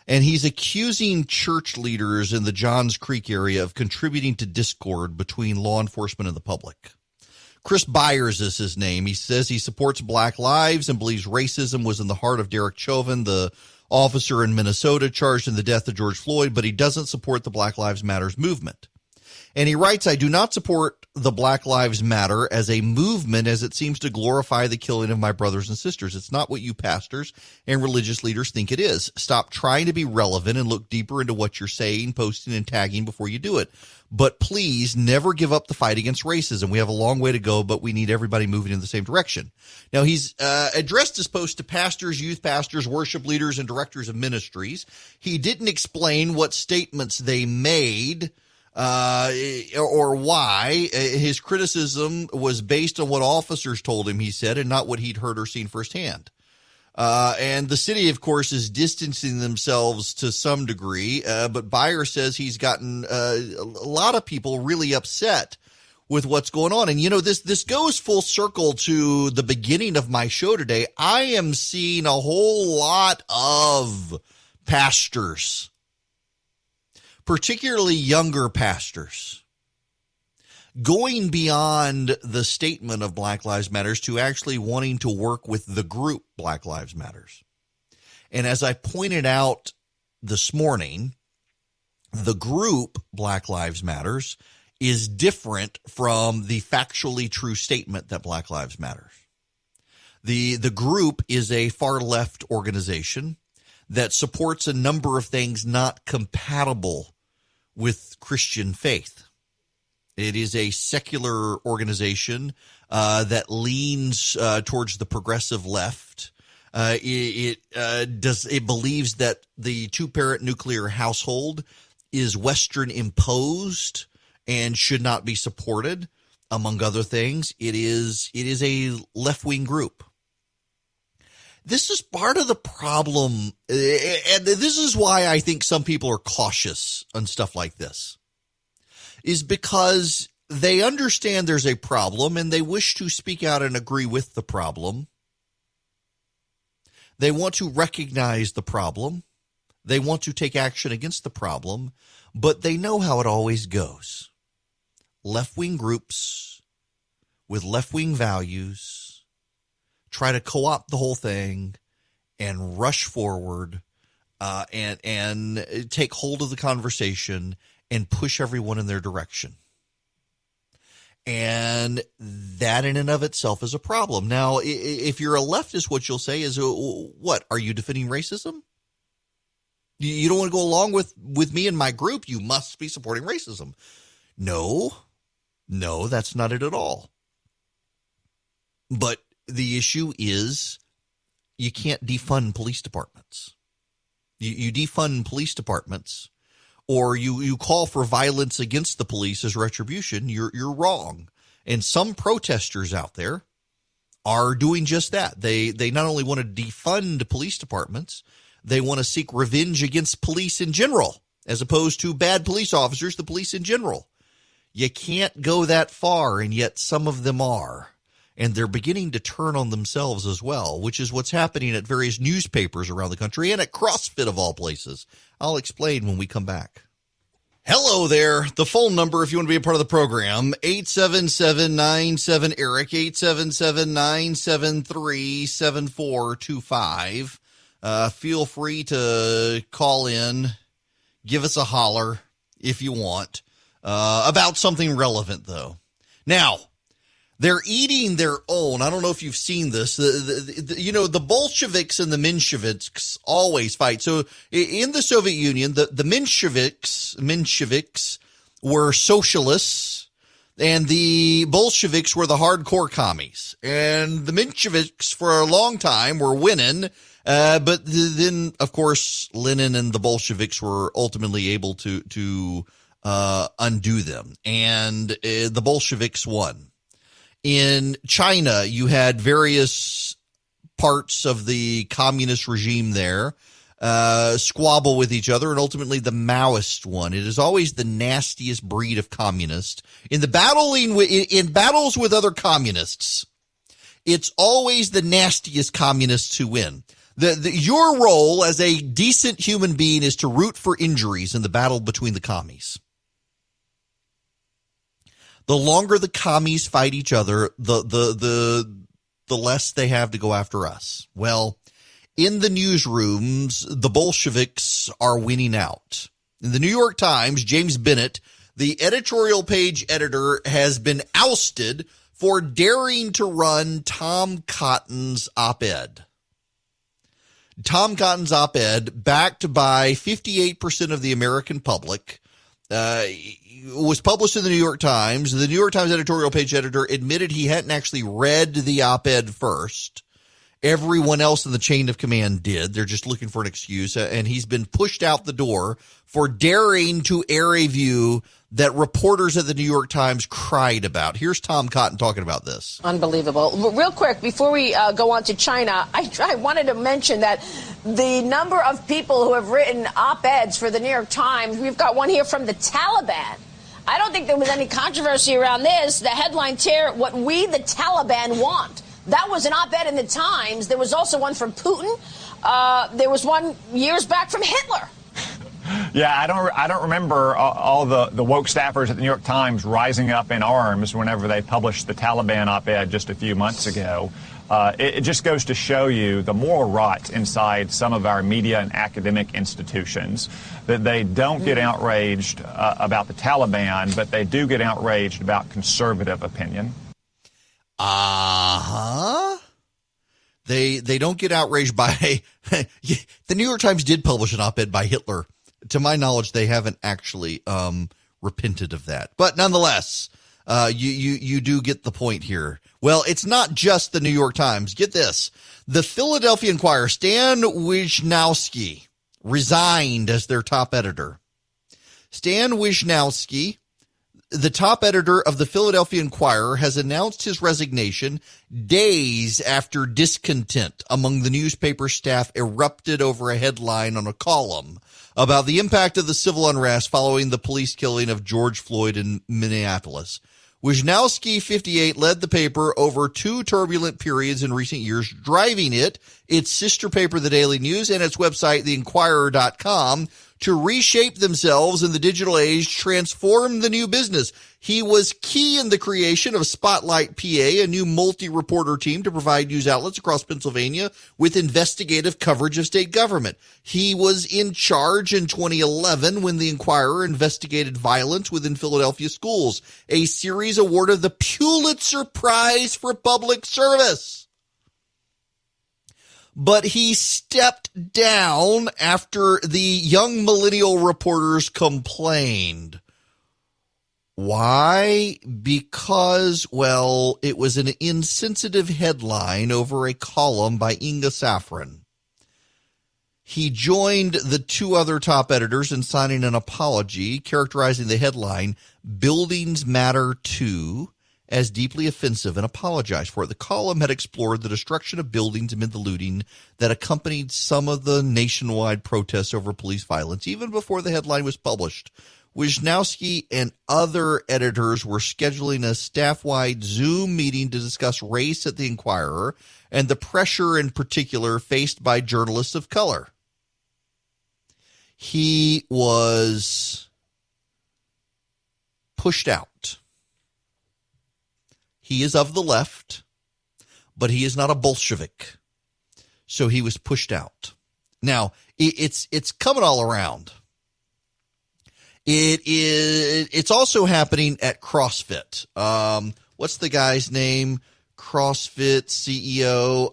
and he's accusing church leaders in the Johns Creek area of contributing to discord between law enforcement and the public. Chris Byers is his name. He says he supports Black lives and believes racism was in the heart of Derek Chauvin, the officer in Minnesota charged in the death of George Floyd, but he doesn't support the Black Lives Matter movement. And he writes, I do not support the Black Lives Matter as a movement as it seems to glorify the killing of my brothers and sisters. It's not what you pastors and religious leaders think it is. Stop trying to be relevant and look deeper into what you're saying, posting, and tagging before you do it. But please never give up the fight against racism. We have a long way to go, but we need everybody moving in the same direction. Now, he's addressed his post to pastors, youth pastors, worship leaders, and directors of ministries. He didn't explain what statements they made or why. His criticism was based on what officers told him, he said, and not what he'd heard or seen firsthand. And the city, of course, is distancing themselves to some degree. But Byer says he's gotten a lot of people really upset with what's going on. And, you know, this goes full circle to the beginning of my show today. I am seeing a whole lot of pastors, particularly younger pastors, going beyond the statement of Black Lives Matters to actually wanting to work with the group Black Lives Matters. And as I pointed out this morning, the group Black Lives Matters is different from the factually true statement that Black Lives Matters. The group is a far left organization that supports a number of things not compatible with Christian faith. It is a secular organization that leans towards the progressive left. It believes that the two-parent nuclear household is Western imposed and should not be supported, among other things. It is a left-wing group. This is part of the problem, and this is why I think some people are cautious on stuff like this, is because they understand there's a problem and they wish to speak out and agree with the problem. They want to recognize the problem. They want to take action against the problem, but they know how it always goes. Left-wing groups with left-wing values try to co-opt the whole thing and rush forward and take hold of the conversation and push everyone in their direction. And that in and of itself is a problem. Now, if you're a leftist, what you'll say is, what, are you defending racism? You don't want to go along with me and my group. You must be supporting racism. No, that's not it at all. But the issue is you can't defund police departments. You defund police departments, or you call for violence against the police as retribution. You're wrong. And some protesters out there are doing just that. They not only want to defund police departments, they want to seek revenge against police in general, as opposed to bad police officers, the police in general. You can't go that far, and yet some of them are. And they're beginning to turn on themselves as well, which is what's happening at various newspapers around the country and at CrossFit of all places. I'll explain when we come back. Hello there. The phone number, if you want to be a part of the program, 877-97-ERIC, 877-973-7425. Feel free to call in, give us a holler if you want, about something relevant, though. Now, they're eating their own. I don't know if you've seen this. The Bolsheviks and the Mensheviks always fight. So in the Soviet Union, the Mensheviks were socialists, and the Bolsheviks were the hardcore commies. And the Mensheviks for a long time were winning. But then, of course, Lenin and the Bolsheviks were ultimately able to undo them. And the Bolsheviks won. In China, you had various parts of the communist regime there squabble with each other, and ultimately the Maoist won. It is always the nastiest breed of communist. In battles with other communists, it's always the nastiest communists who win. Your role as a decent human being is to root for injuries in the battle between the commies. The longer the commies fight each other, the less they have to go after us. Well, in the newsrooms, the Bolsheviks are winning out. In the New York Times, James Bennett, the editorial page editor, has been ousted for daring to run Tom Cotton's op-ed. Tom Cotton's op-ed, backed by 58% of the American public, was published in the New York Times. The New York Times editorial page editor admitted he hadn't actually read the op-ed first. Everyone else in the chain of command did. They're just looking for an excuse, and he's been pushed out the door for daring to air a view that reporters at the New York Times cried about. Here's Tom Cotton talking about this. Unbelievable. Real quick, before we go on to China, I wanted to mention that the number of people who have written op-eds for the New York Times, we've got one here from the Taliban. I don't think there was any controversy around this. The headline here, what we, the Taliban, want. That was an op-ed in the Times. There was also one from Putin. There was one years back from Hitler. Yeah, I don't remember all the woke staffers at the New York Times rising up in arms whenever they published the Taliban op-ed just a few months ago. It just goes to show you the moral rot inside some of our media and academic institutions, that they don't get outraged about the Taliban, but they do get outraged about conservative opinion. They don't get outraged by the New York Times did publish an op-ed by Hitler. To my knowledge, they haven't actually repented of that. But nonetheless, you do get the point here. Well, it's not just the New York Times. Get this. The Philadelphia Inquirer, Stan Wisnowski, resigned as their top editor. Stan Wisnowski, the top editor of the Philadelphia Inquirer, has announced his resignation days after discontent among the newspaper staff erupted over a headline on a column about the impact of the civil unrest following the police killing of George Floyd in Minneapolis. Wisnowski, 58, led the paper over two turbulent periods in recent years, driving it, its sister paper, The Daily News, and its website, theinquirer.com, to reshape themselves in the digital age, transform the new business. He was key in the creation of Spotlight PA, a new multi-reporter team to provide news outlets across Pennsylvania with investigative coverage of state government. He was in charge in 2011 when the Inquirer investigated violence within Philadelphia schools, a series awarded the Pulitzer Prize for Public Service. But he stepped down after the young millennial reporters complained. Why? Because, well, it was an insensitive headline over a column by Inga Safran. He joined the two other top editors in signing an apology, characterizing the headline, Buildings Matter Too, as deeply offensive, and apologized for it. The column had explored the destruction of buildings amid the looting that accompanied some of the nationwide protests over police violence, even before the headline was published. Wisniewski and other editors were scheduling a staff-wide Zoom meeting to discuss race at the Inquirer and the pressure in particular faced by journalists of color. He was pushed out. He is of the left, but he is not a Bolshevik. So he was pushed out. Now, it's coming all around. It's also happening at CrossFit. What's the guy's name? CrossFit CEO.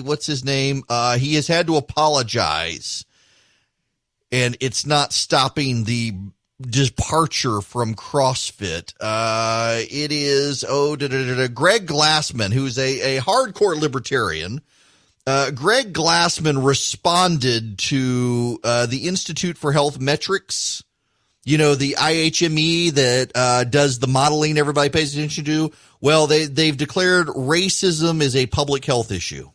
What's his name? He has had to apologize, and it's not stopping the departure from CrossFit. It is Greg Glassman, who's a hardcore libertarian. Greg Glassman responded to the Institute for Health Metrics, the IHME that does the modeling everybody pays attention to. Well, they've declared racism is a public health issue.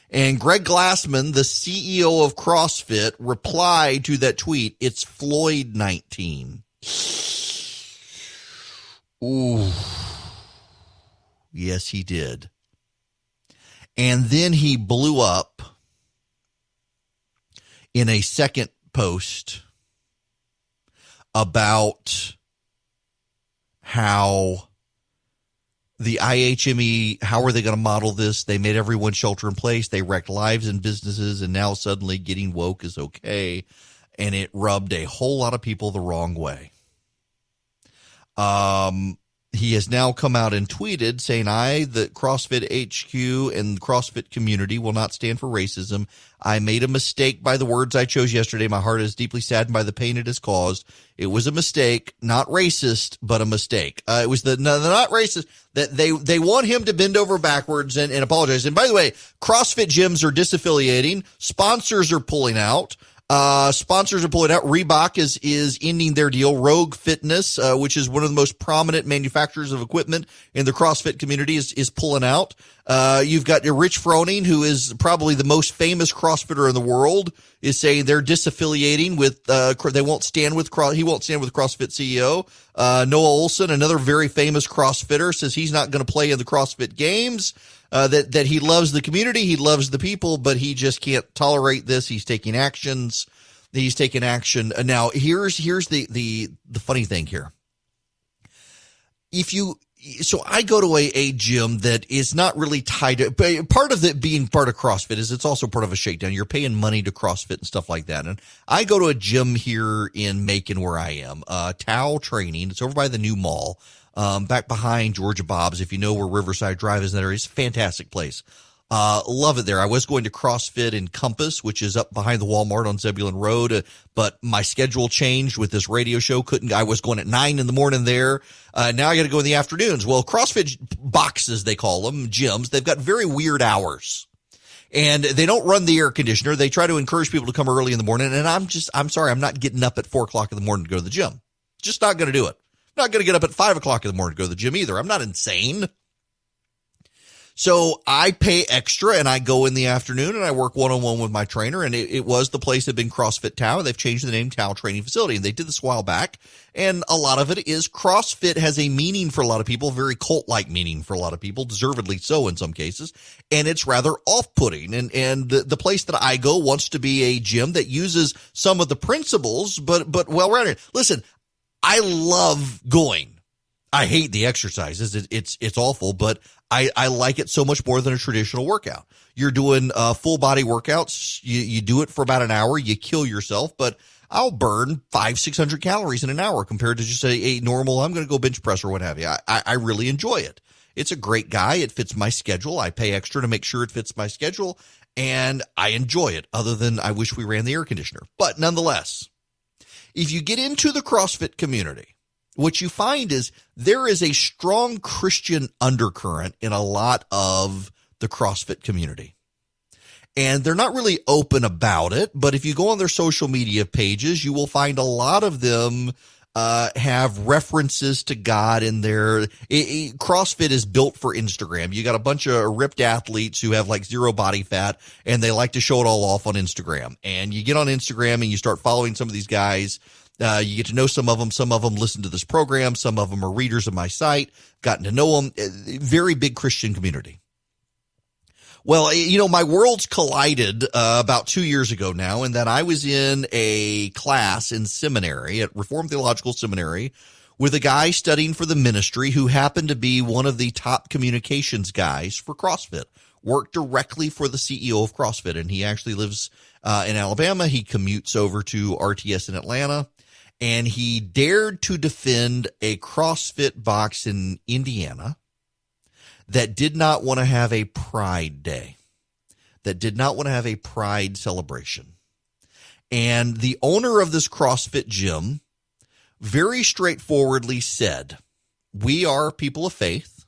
And Greg Glassman, the CEO of CrossFit, replied to that tweet, it's Floyd-19. Ooh. Yes, he did. And then he blew up in a second post about how the IHME, how are they going to model this? They made everyone shelter in place. They wrecked lives and businesses, and now suddenly getting woke is okay. And it rubbed a whole lot of people the wrong way. He has now come out and tweeted saying, the CrossFit HQ and the CrossFit community will not stand for racism. I made a mistake by the words I chose yesterday. My heart is deeply saddened by the pain it has caused. It was a mistake, not racist, but a mistake. It was the not racist that they want him to bend over backwards and apologize. And by the way, CrossFit gyms are disaffiliating. Sponsors are pulling out. Sponsors are pulling out. Reebok is ending their deal. Rogue Fitness, which is one of the most prominent manufacturers of equipment in the CrossFit community, is pulling out. You've got Rich Froning, who is probably the most famous CrossFitter in the world, is saying they're disaffiliating with, they won't stand with he won't stand with CrossFit CEO. Noah Olson, another very famous CrossFitter, says he's not going to play in the CrossFit Games. That he loves the community, he loves the people, but he just can't tolerate this. He's taking actions. He's taking action. Now, here's the funny thing here. So I go to a gym that is not really tied to, but part of it being part of CrossFit is it's also part of a shakedown. You're paying money to CrossFit and stuff like that. And I go to a gym here in Macon where I am, Tao Training. It's over by the new mall. Back behind Georgia Bob's, if you know where Riverside Drive is in that area. It's a fantastic place. Love it there. I was going to CrossFit in Compass, which is up behind the Walmart on Zebulon Road, but my schedule changed with this radio show. I was going at 9 in the morning there. Now I got to go in the afternoons. Well, CrossFit boxes, they call them, gyms, they've got very weird hours. And they don't run the air conditioner. They try to encourage people to come early in the morning. And I'm sorry, I'm not getting up at 4 o'clock in the morning to go to the gym. Just not going to do it. I'm not going to get up at 5 o'clock in the morning to go to the gym either. I'm not insane. So I pay extra and I go in the afternoon and I work one-on-one with my trainer. And it was the place that had been CrossFit Tao. They've changed the name Tao Training Facility. And they did this a while back. And a lot of it is CrossFit has a meaning for a lot of people, very cult-like meaning for a lot of people, deservedly so in some cases. And it's rather off-putting. And the place that I go wants to be a gym that uses some of the principles, but well-rounded. Listen, I love going. I hate the exercises. It's awful, but I like it so much more than a traditional workout. You're doing full body workouts. You do it for about an hour. You kill yourself, but I'll burn 500-600 calories in an hour compared to just a normal, I'm going to go bench press or what have you. I really enjoy it. It's a great guy. It fits my schedule. I pay extra to make sure it fits my schedule, and I enjoy it, other than I wish we ran the air conditioner. But nonetheless, if you get into the CrossFit community, what you find is there is a strong Christian undercurrent in a lot of the CrossFit community. And they're not really open about it, but if you go on their social media pages, you will find a lot of them have references to God in there. CrossFit is built for Instagram. You got a bunch of ripped athletes who have like zero body fat, and they like to show it all off on Instagram. And you get on Instagram and you start following some of these guys. You get to know some of them. Some of them listen to this program. Some of them are readers of my site. Gotten to know them. Very big Christian community. Well, my worlds collided about 2 years ago now, in that I was in a class in seminary at Reformed Theological Seminary with a guy studying for the ministry who happened to be one of the top communications guys for CrossFit. Worked directly for the CEO of CrossFit, and he actually lives in Alabama. He commutes over to RTS in Atlanta. And he dared to defend a CrossFit box in Indiana that did not want to have a Pride Day, that did not want to have a Pride celebration. And the owner of this CrossFit gym very straightforwardly said, we are people of faith.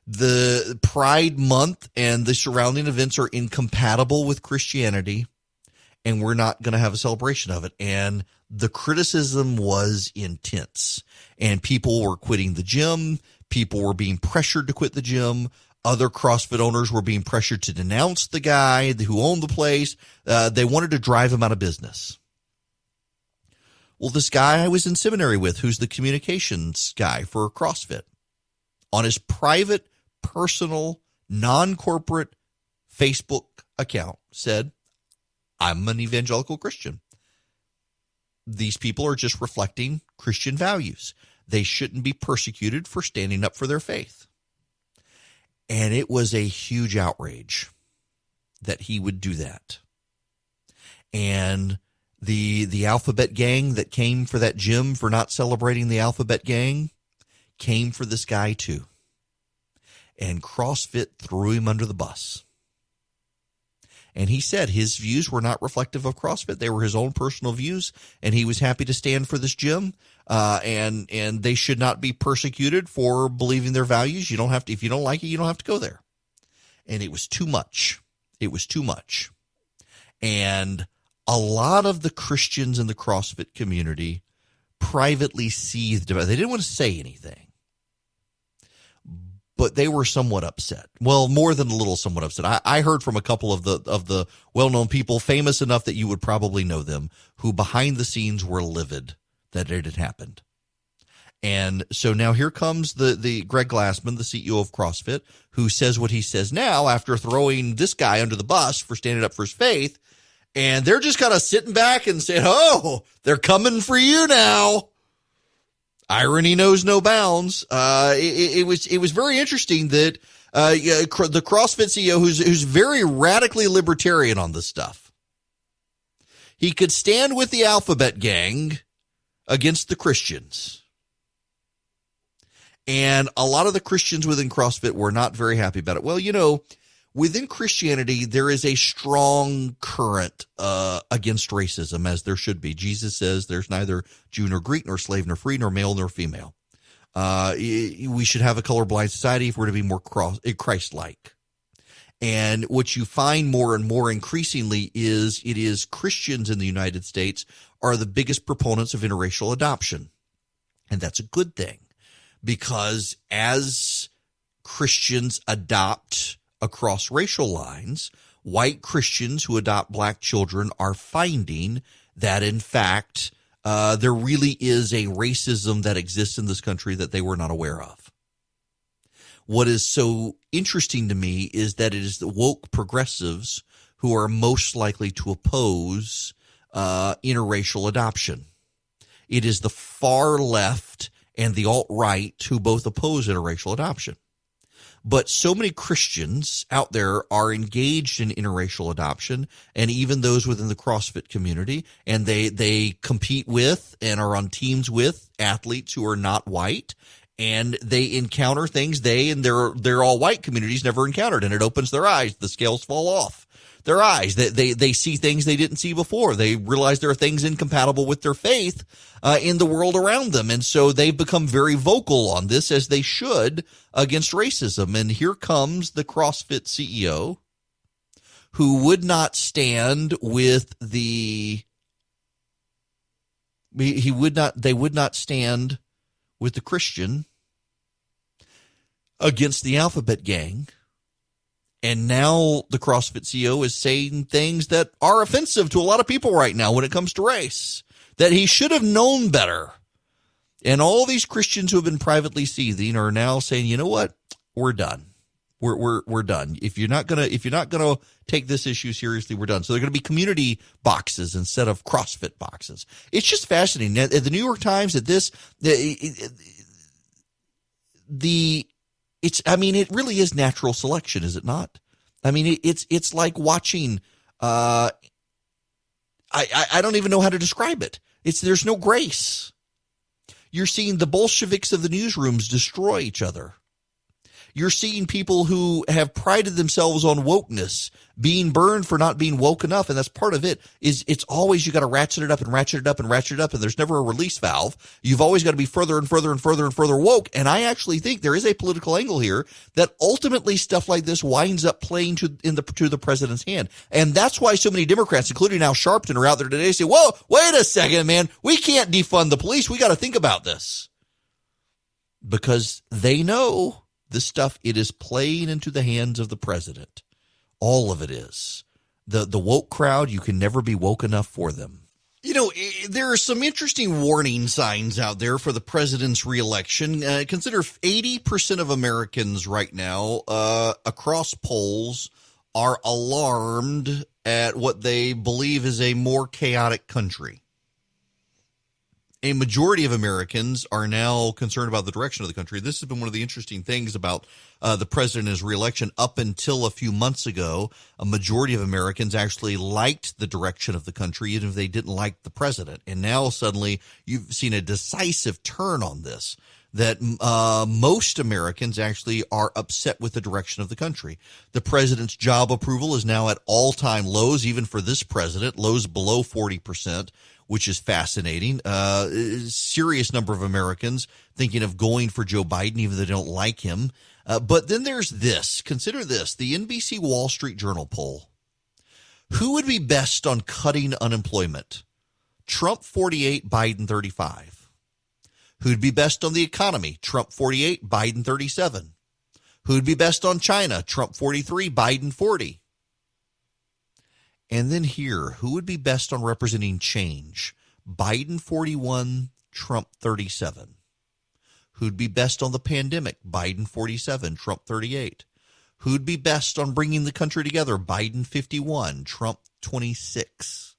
The Pride Month and the surrounding events are incompatible with Christianity, and we're not going to have a celebration of it. And the criticism was intense, and people were quitting the gym. People were being pressured to quit the gym. Other CrossFit owners were being pressured to denounce the guy who owned the place. They wanted to drive him out of business. Well, this guy I was in seminary with, who's the communications guy for CrossFit, on his private, personal, non-corporate Facebook account said, I'm an evangelical Christian. These people are just reflecting Christian values. They shouldn't be persecuted for standing up for their faith. And it was a huge outrage that he would do that. And the Alphabet Gang that came for that gym for not celebrating the Alphabet Gang came for this guy too. And CrossFit threw him under the bus. And he said his views were not reflective of CrossFit. They were his own personal views, and he was happy to stand for this gym. And they should not be persecuted for believing their values. You don't have to, if you don't like it, you don't have to go there. And it was too much. It was too much. And a lot of the Christians in the CrossFit community privately seethed about it. They didn't want to say anything, but they were somewhat upset. Well, more than a little somewhat upset. I heard from a couple of the well-known people, famous enough that you would probably know them, who behind the scenes were livid that it had happened. And so now here comes the Greg Glassman, the CEO of CrossFit, who says what he says now after throwing this guy under the bus for standing up for his faith. And they're just kind of sitting back and saying, oh, they're coming for you now. Irony knows no bounds. It was very interesting that the CrossFit CEO, who's very radically libertarian on this stuff, he could stand with the Alphabet Gang against the Christians. And a lot of the Christians within CrossFit were not very happy about it. Well, within Christianity, there is a strong current against racism, as there should be. Jesus says there's neither Jew nor Greek, nor slave nor free, nor male nor female. We should have a colorblind society if we're to be more Christ-like. And what you find more and more increasingly is it is Christians in the United States are the biggest proponents of interracial adoption. And that's a good thing, because as Christians adopt across racial lines, white Christians who adopt black children are finding that, in fact, there really is a racism that exists in this country that they were not aware of. What is so interesting to me is that it is the woke progressives who are most likely to oppose interracial adoption. It is the far left and the alt-right who both oppose interracial adoption. But so many Christians out there are engaged in interracial adoption, and even those within the CrossFit community, and they compete with and are on teams with athletes who are not white, and they encounter things they and their all-white communities never encountered, and it opens their eyes. The scales fall off their eyes. They see things they didn't see before. They realize there are things incompatible with their faith in the world around them. And so they've become very vocal on this, as they should, against racism. And here comes the CrossFit CEO who would not stand with they would not stand with the Christian against the Alphabet Gang. And now the CrossFit CEO is saying things that are offensive to a lot of people right now when it comes to race, that he should have known better. And all these Christians who have been privately seething are now saying, you know what? We're done. We're done. If you're not gonna take this issue seriously, we're done. So they're going to be community boxes instead of CrossFit boxes. It's just fascinating. At the New York Times, at this, it really is natural selection, is it not? I mean, it's like watching. I don't even know how to describe it. There's no grace. You're seeing the Bolsheviks of the newsrooms destroy each other. You're seeing people who have prided themselves on wokeness being burned for not being woke enough, and that's part of it. It's always you got to ratchet it up and ratchet it up and ratchet it up, and there's never a release valve. You've always got to be further and further and further and further woke. And I actually think there is a political angle here that ultimately stuff like this winds up playing to the president's hand, and that's why so many Democrats, including Al Sharpton, are out there today say, "Whoa, wait a second, man, we can't defund the police. We got to think about this," because they know. This stuff, it is playing into the hands of the president. All of it is. The woke crowd, you can never be woke enough for them. You know, there are some interesting warning signs out there for the president's reelection. Consider 80% of Americans right now across polls are alarmed at what they believe is a more chaotic country. A majority of Americans are now concerned about the direction of the country. This has been one of the interesting things about the president and his reelection. Up until a few months ago, a majority of Americans actually liked the direction of the country, even if they didn't like the president. And now suddenly you've seen a decisive turn on this, that most Americans actually are upset with the direction of the country. The president's job approval is now at all-time lows, even for this president, lows below 40%. Which is fascinating. Serious number of Americans thinking of going for Joe Biden, even though they don't like him. But then there's this. Consider this. The NBC Wall Street Journal poll. Who would be best on cutting unemployment? Trump 48, Biden 35. Who'd be best on the economy? Trump 48, Biden 37. Who'd be best on China? Trump 43, Biden 40. And then here, who would be best on representing change? Biden 41, Trump 37. Who'd be best on the pandemic? Biden 47, Trump 38. Who'd be best on bringing the country together? Biden 51, Trump 26.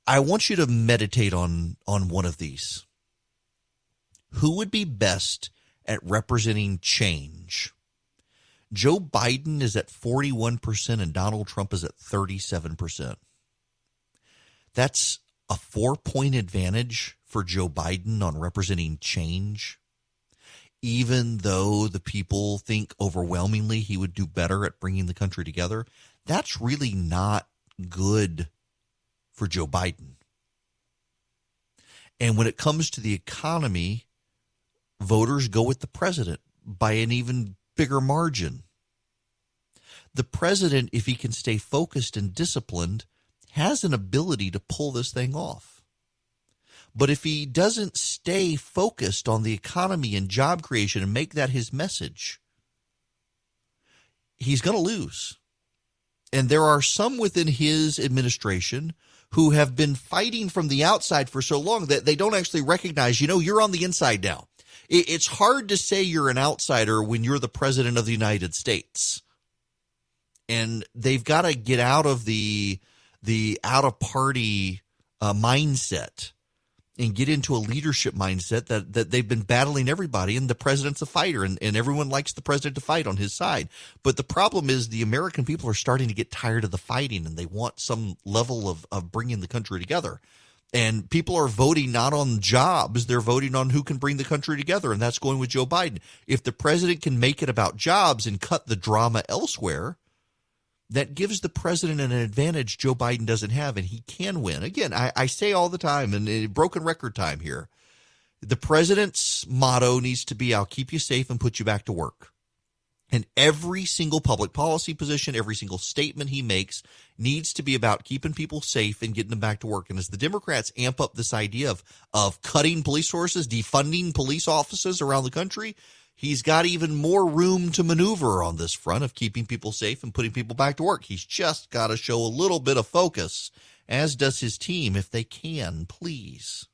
I want you to meditate on one of these. Who would be best at representing change? Joe Biden is at 41% and Donald Trump is at 37%. That's a 4-point advantage for Joe Biden on representing change, even though the people think overwhelmingly he would do better at bringing the country together. That's really not good for Joe Biden. And when it comes to the economy, voters go with the president by an even bigger margin. The president, if he can stay focused and disciplined, has an ability to pull this thing off. But if he doesn't stay focused on the economy and job creation and make that his message, he's going to lose. And there are some within his administration who have been fighting from the outside for so long that they don't actually recognize, you're on the inside now. It's hard to say you're an outsider when you're the president of the United States. And they've got to get out of the out-of-party mindset and get into a leadership mindset that they've been battling everybody, and the president's a fighter, and everyone likes the president to fight on his side. But the problem is the American people are starting to get tired of the fighting, and they want some level of bringing the country together. And people are voting not on jobs, they're voting on who can bring the country together, and that's going with Joe Biden. If the president can make it about jobs and cut the drama elsewhere, that gives the president an advantage Joe Biden doesn't have, and he can win. Again, I say all the time, and in broken record time here, the president's motto needs to be, I'll keep you safe and put you back to work. And every single public policy position, every single statement he makes needs to be about keeping people safe and getting them back to work. And as the Democrats amp up this idea of cutting police forces, defunding police offices around the country, he's got even more room to maneuver on this front of keeping people safe and putting people back to work. He's just got to show a little bit of focus, as does his team, if they can, please.